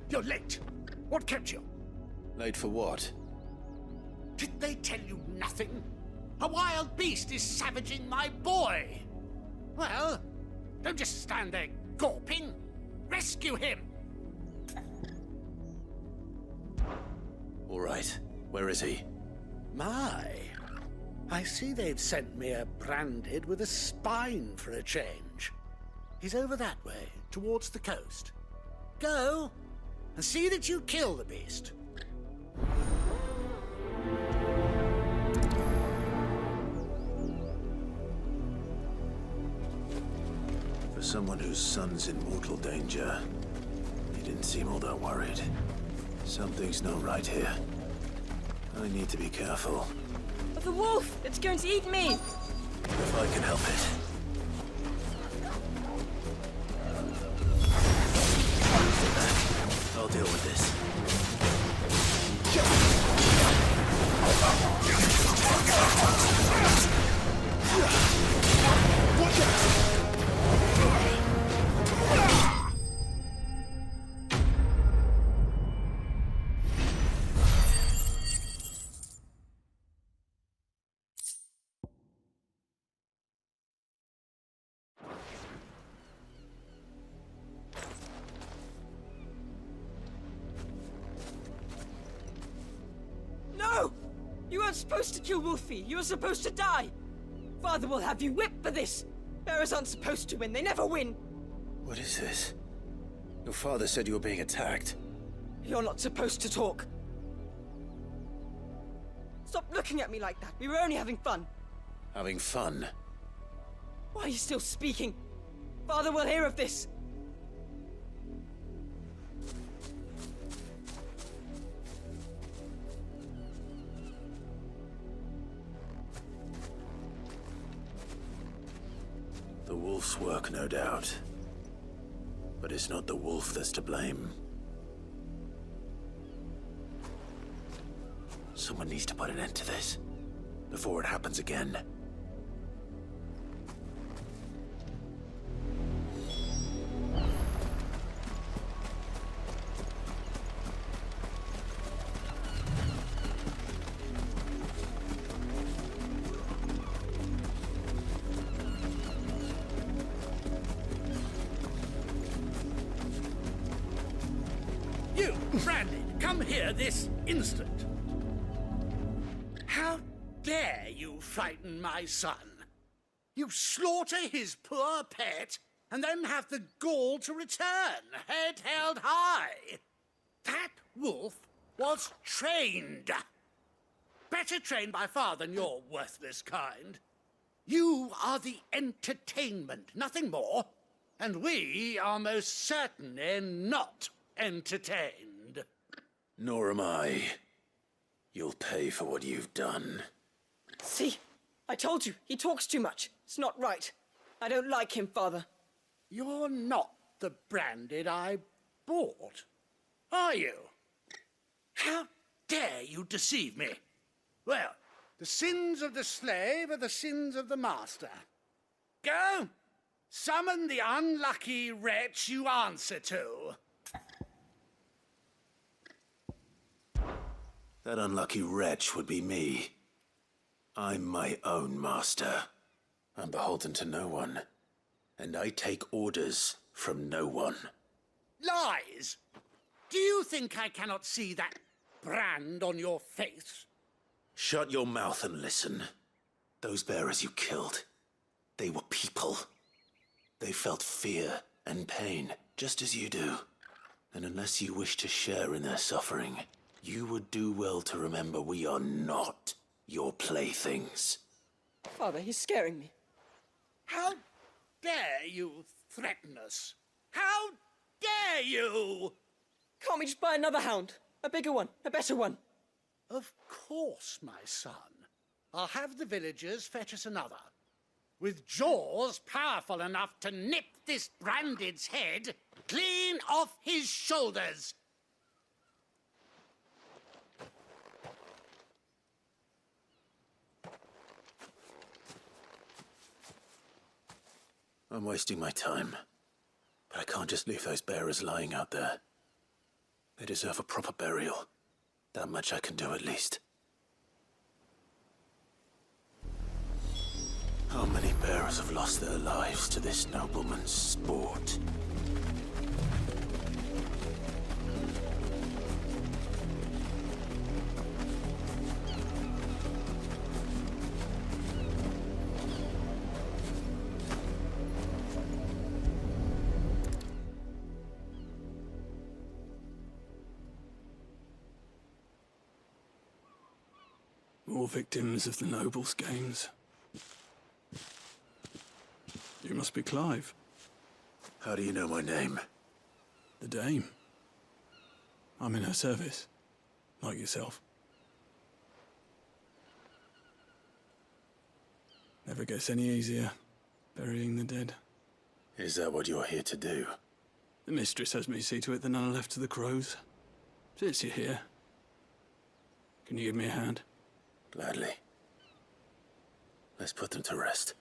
You're late. What kept you? Late for what? Did they tell you nothing? A wild beast is savaging my boy! Well, don't just stand there gawping. Rescue him! All right. Where is he? My, I see they've sent me a branded with a spine for a change. He's over that way, towards the coast. Go, and see that you kill the beast. For someone whose son's in mortal danger, he didn't seem all that worried. Something's not right here. I need to be careful. The wolf! It's going to eat me! If I can help it. I'll deal with this. No! You weren't supposed to kill Wolfie. You were supposed to die. Father will have you whipped for this. Bearers aren't supposed to win. They never win. What is this? Your father said you were being attacked. You're not supposed to talk. Stop looking at me like that. We were only having fun. Having fun? Why are you still speaking? Father will hear of this. The wolf's work, no doubt. But it's not the wolf that's to blame. Someone needs to put an end to this, before it happens again. You, Brandon, come here this instant. How dare you frighten my son? You slaughter his poor pet, and then have the gall to return, head held high. That wolf was trained. Better trained by far than your worthless kind. You are the entertainment, nothing more. And we are most certainly not entertained. Nor am I. You'll pay for what you've done. See? I told you, he talks too much. It's not right. I don't like him, Father. You're not the Branded I bought, are you? How dare you deceive me? Well, the sins of the slave are the sins of the master. Go, summon the unlucky wretch you answer to. That unlucky wretch would be me. I'm my own master. I'm beholden to no one. And I take orders from no one. Lies! Do you think I cannot see that brand on your face? Shut your mouth and listen. Those bearers you killed, they were people. They felt fear and pain, just as you do. And unless you wish to share in their suffering, you would do well to remember we are not your playthings. Father, he's scaring me. How dare you threaten us? How dare you? Can't we just buy another hound? A bigger one, a better one. Of course, my son. I'll have the villagers fetch us another. With jaws powerful enough to nip this Branded's head clean off his shoulders. I'm wasting my time. But I can't just leave those bearers lying out there. They deserve a proper burial. That much I can do at least. How many bearers have lost their lives to this nobleman's sport? More victims of the Nobles' games. You must be Clive. How do you know my name? The Dame. I'm in her service, like yourself. Never gets any easier, burying the dead. Is that what you're here to do? The mistress has me see to it that none are left to the crows. Since you're here, can you give me a hand? Gladly. Let's put them to rest.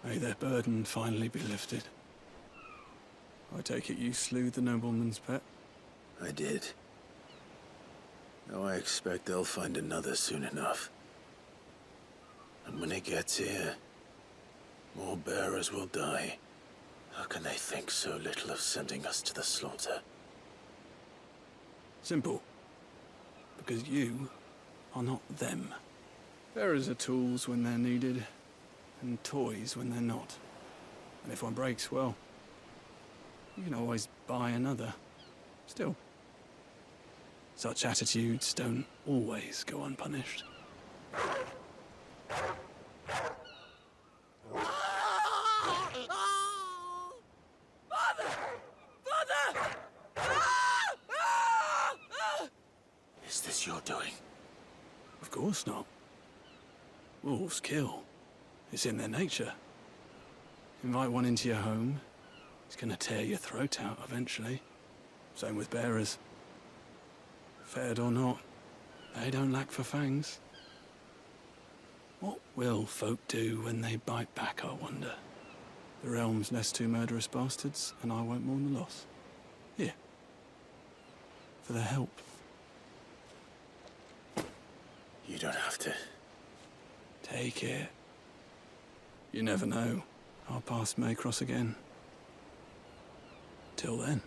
May their burden finally be lifted. I take it you slew the nobleman's pet? I did. Now I expect they'll find another soon enough. And when it gets here, more bearers will die. How can they think so little of sending us to the slaughter? Simple. Because you are not them. Bearers are tools when they're needed, and toys when they're not. And if one breaks, well, you can always buy another. Still, such attitudes don't always go unpunished. Is this your doing? Of course not. Wolves kill. It's in their nature. Invite one into your home, he's gonna tear your throat out eventually. Same with bearers. Fed or not, they don't lack for fangs. What will folk do when they bite back, I wonder? The realm's less two murderous bastards, and I won't mourn the loss. Here. For their help. You don't have to. Take it. You never know. Our paths may cross again. Till then.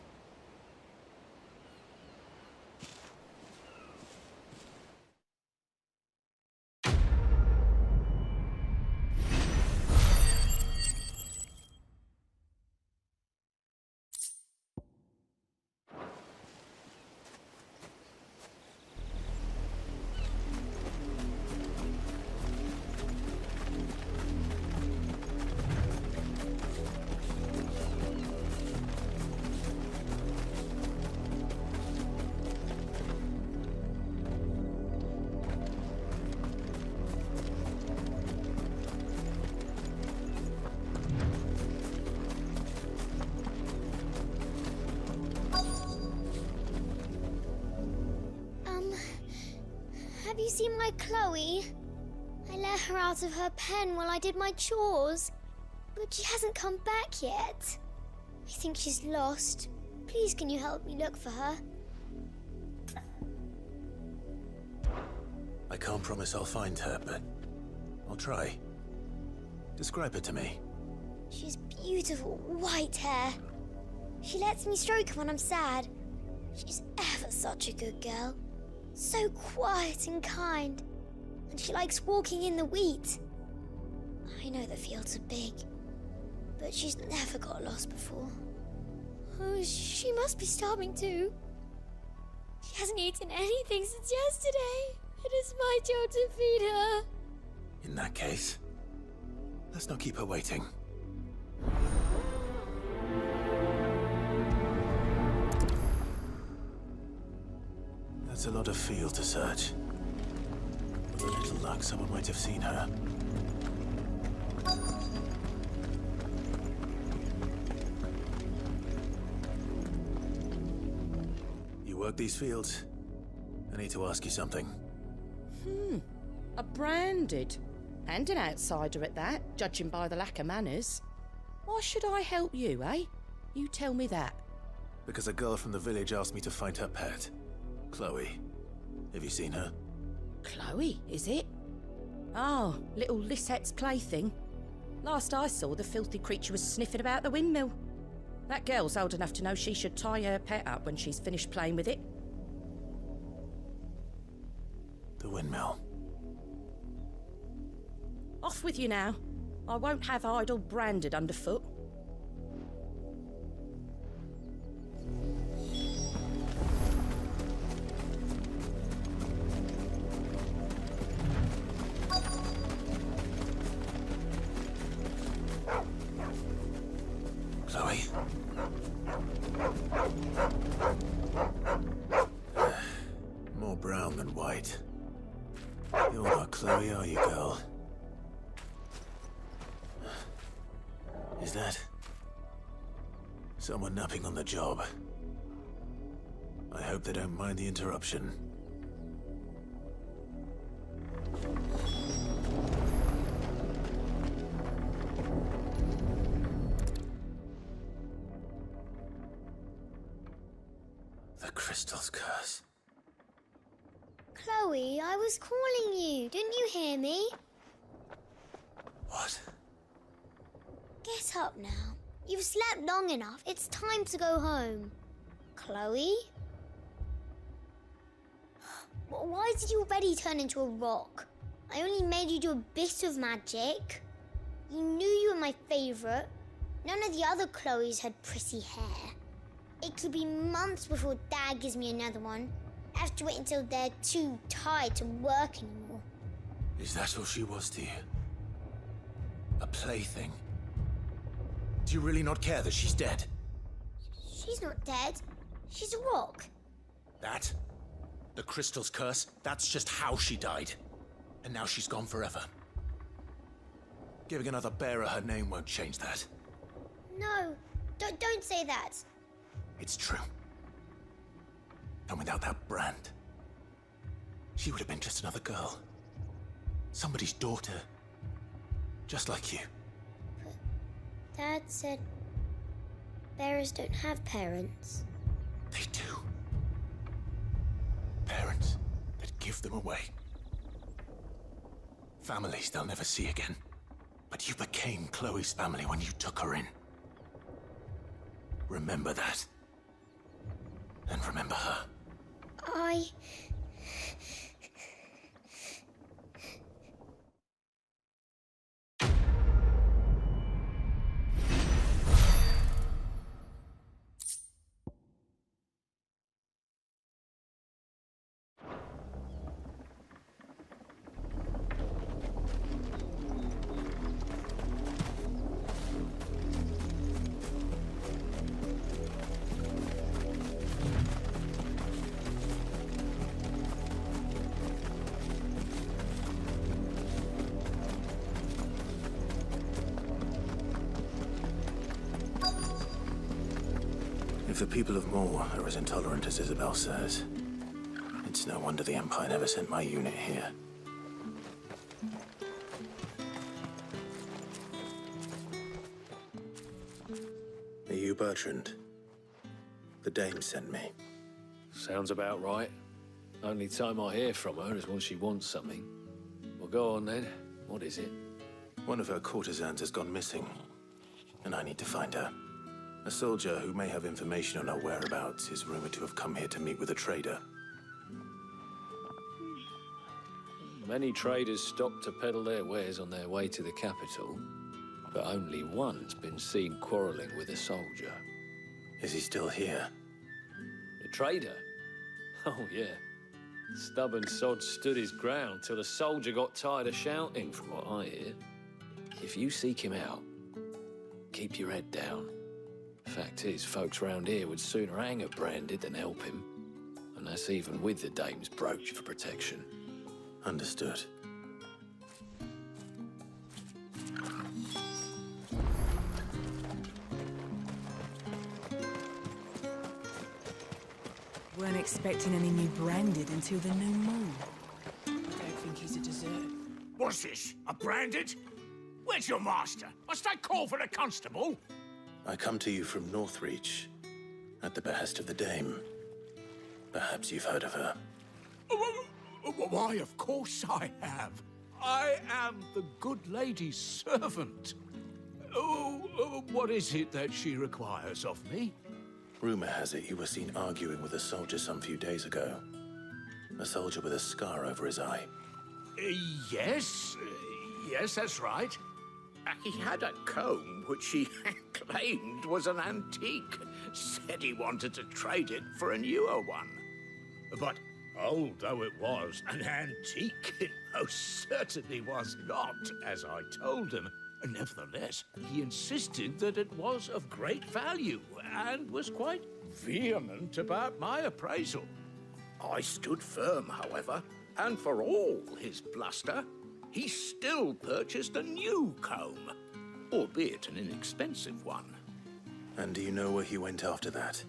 Have you seen my Chloe? I let her out of her pen while I did my chores, but she hasn't come back yet. I think she's lost. Please, can you help me look for her? I can't promise I'll find her, but I'll try. Describe her to me. She's beautiful white hair. She lets me stroke her when I'm sad. She's ever such a good girl. So quiet and kind. And she likes walking in the wheat. I know the fields are big, but she's never got lost before. Oh, she must be starving too. She hasn't eaten anything since yesterday. It is my job to feed her. In that case, let's not keep her waiting. That's a lot of field to search. With a little luck, someone might have seen her. You work these fields? I need to ask you something. A branded. And an outsider at that, judging by the lack of manners. Why should I help you, eh? You tell me that. Because a girl from the village asked me to find her pet. Chloe. Have you seen her? Chloe, is it? Oh, little Lisette's plaything. Last I saw, the filthy creature was sniffing about the windmill. That girl's old enough to know she should tie her pet up when she's finished playing with it. The windmill. Off with you now. I won't have idle branded underfoot. Chloe? More brown than white. You're not Chloe, are you, girl? Is that someone napping on the job? I hope they don't mind the interruption. The crystal's curse. Chloe, I was calling you. Didn't you hear me? What? Get up now. You've slept long enough. It's time to go home. Chloe? Why did you already turn into a rock? I only made you do a bit of magic. You knew you were my favourite. None of the other Chloes had pretty hair. It could be months before Dad gives me another one. I have to wait until they're too tired to work anymore. Is that all she was to you? A plaything? Do you really not care that she's dead? She's not dead. She's a rock. That? The crystal's curse? That's just how she died. And now she's gone forever. Giving another bearer her name won't change that. No, don't say that. It's true. And without that brand, she would have been just another girl. Somebody's daughter. Just like you. Dad said bearers don't have parents. They do. Parents that give them away. Families they'll never see again. But you became Chloe's family when you took her in. Remember that. And remember her. If the people of Moor are as intolerant as Isabel says, it's no wonder the Empire never sent my unit here. Are you Bertrand? The Dame sent me. Sounds about right. Only time I hear from her is when she wants something. Well, go on then. What is it? One of her courtesans has gone missing, and I need to find her. A soldier who may have information on her whereabouts is rumored to have come here to meet with a trader. Many traders stop to peddle their wares on their way to the capital, but only one's been seen quarrelling with a soldier. Is he still here? The trader? Oh, yeah. Stubborn sod stood his ground till the soldier got tired of shouting, from what I hear. If you seek him out, keep your head down. Fact is, folks round here would sooner hang a Branded than help him. And that's even with the dame's brooch for protection. Understood. Weren't expecting any new Branded until the new moon. I don't think he's a dessert. What's this? A Branded? Where's your master? Must I call for the constable? I come to you from Northreach, at the behest of the Dame. Perhaps you've heard of her. Why, of course I have. I am the good lady's servant. What is it that she requires of me? Rumor has it you were seen arguing with a soldier some few days ago. A soldier with a scar over his eye. Yes, that's right. He had a comb which he claimed was an antique. Said he wanted to trade it for a newer one. But old though it was, an antique it most certainly was not, as I told him. Nevertheless, he insisted that it was of great value and was quite vehement about my appraisal. I stood firm, however, and for all his bluster, he still purchased a new comb, albeit an inexpensive one. And do you know where he went after that?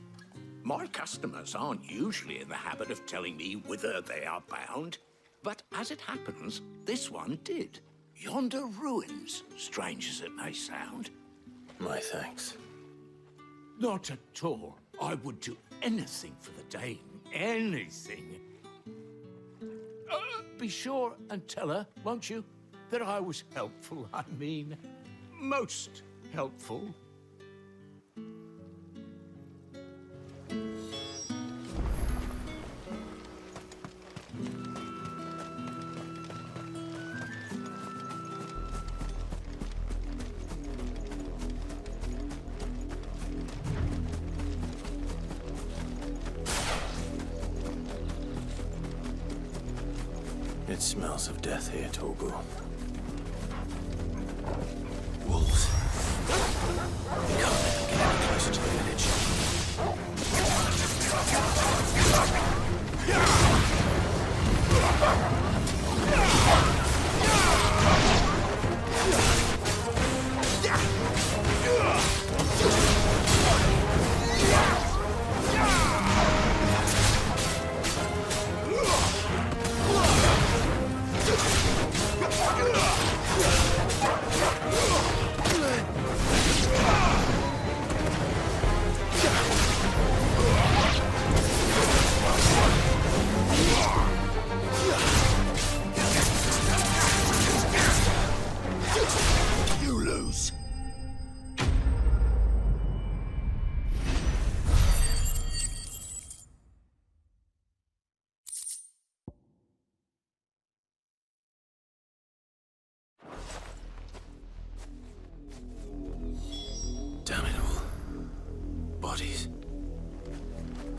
My customers aren't usually in the habit of telling me whither they are bound, but as it happens, this one did. Yonder ruins, strange as it may sound. My thanks. Not at all. I would do anything for the Dame. Anything. Be sure and tell her, won't you, that I was helpful. I mean, most helpful. It smells of death here, Torgal. Wolves. We can't let them get any closer to the You lose. Damn it all. Bodies.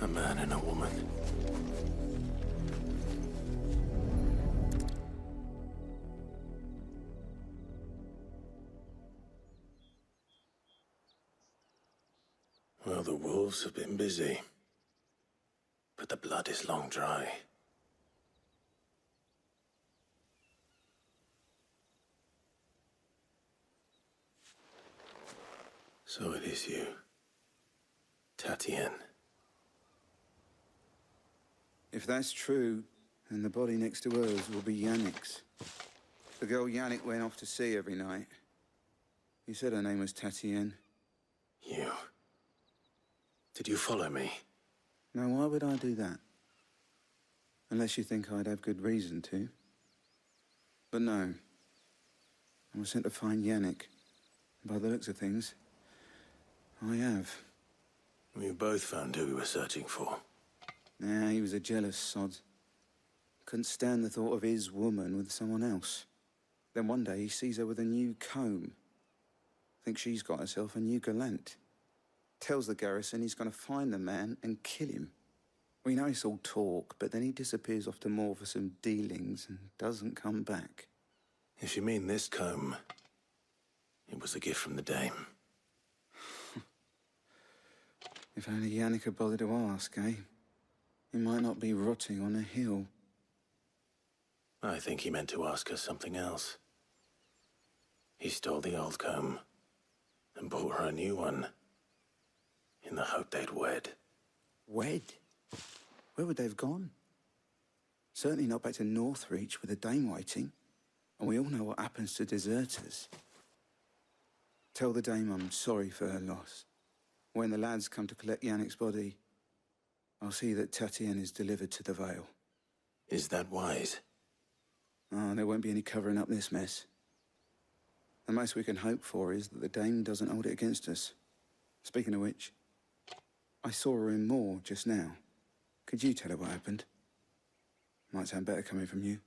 A man and a woman. Well, the wolves have been busy. But the blood is long dry. So it is you, Tatien. If that's true, then the body next to hers will be Yannick's. The girl Yannick went off to sea every night. He said her name was Tatien. You. Did you follow me? Now, why would I do that? Unless you think I'd have good reason to. But no. I was sent to find Yannick. By the looks of things, I have. We both found who we were searching for. Nah, he was a jealous sod. Couldn't stand the thought of his woman with someone else. Then one day he sees her with a new comb. Thinks she's got herself a new gallant. Tells the garrison he's going to find the man and kill him. We know it's all talk, but then he disappears off to Moor for some dealings and doesn't come back. If you mean this comb, it was a gift from the Dame. If only Yannick had bothered to ask, eh? He might not be rotting on a hill. I think he meant to ask us something else. He stole the old comb and bought her a new one in the hope they'd wed. Wed? Where would they have gone? Certainly not back to Northreach with the Dame waiting. And we all know what happens to deserters. Tell the Dame I'm sorry for her loss. When the lads come to collect Yannick's body, I'll see that Tatienne is delivered to the Vale. Is that wise? Oh, there won't be any covering up this mess. The most we can hope for is that the Dame doesn't hold it against us. Speaking of which, I saw her in Moor just now. Could you tell her what happened? Might sound better coming from you.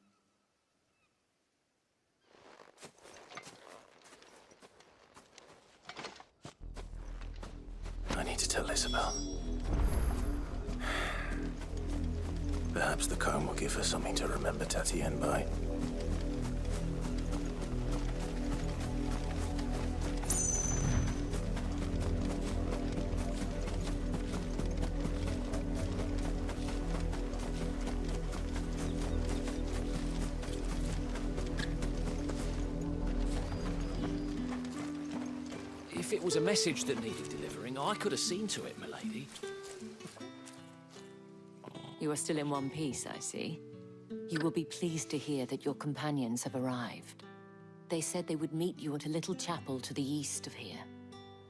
I need to tell Isabel. Perhaps the comb will give her something to remember Tatienne by. If it was a message that needed delivering, I could have seen to it, milady. You are still in one piece, I see. You will be pleased to hear that your companions have arrived. They said they would meet you at a little chapel to the east of here.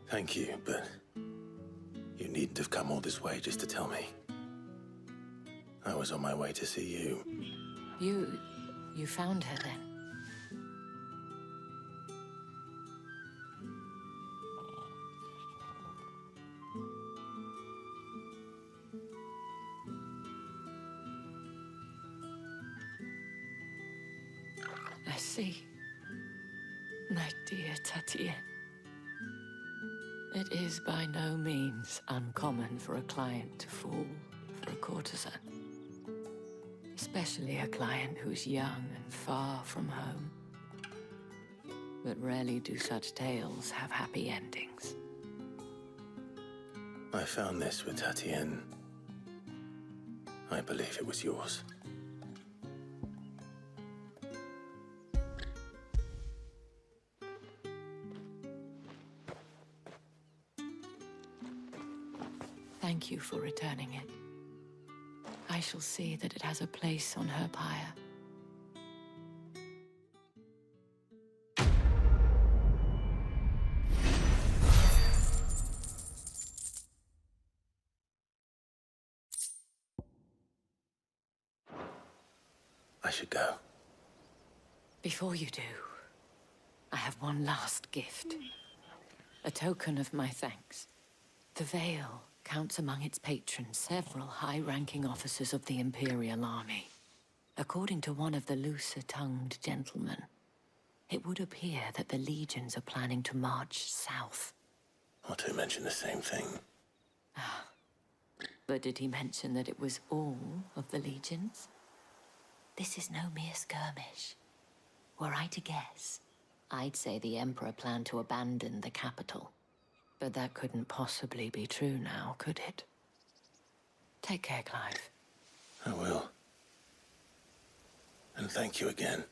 Thank you, but you needn't have come all this way just to tell me. I was on my way to see you. You found her then? I see. My dear Tatienne. It is by no means uncommon for a client to fall for a courtesan. Especially a client who's young and far from home. But rarely do such tales have happy endings. I found this with Tatienne. I believe it was yours. Thank you for returning it. I shall see that it has a place on her pyre. I should go. Before you do, I have one last gift. A token of my thanks. The Vale counts among its patrons several high-ranking officers of the Imperial Army. According to one of the looser-tongued gentlemen, it would appear that the legions are planning to march south. Not to mention the same thing. But did he mention that it was all of the legions? This is no mere skirmish. Were I to guess, I'd say the Emperor planned to abandon the capital. But that couldn't possibly be true now, could it? Take care, Clive. I will. And thank you again.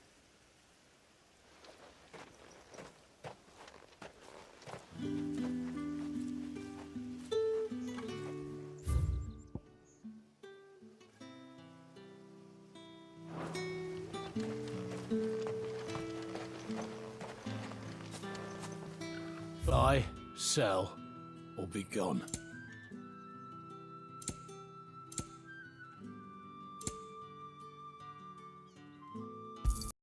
Buy, sell, or be gone.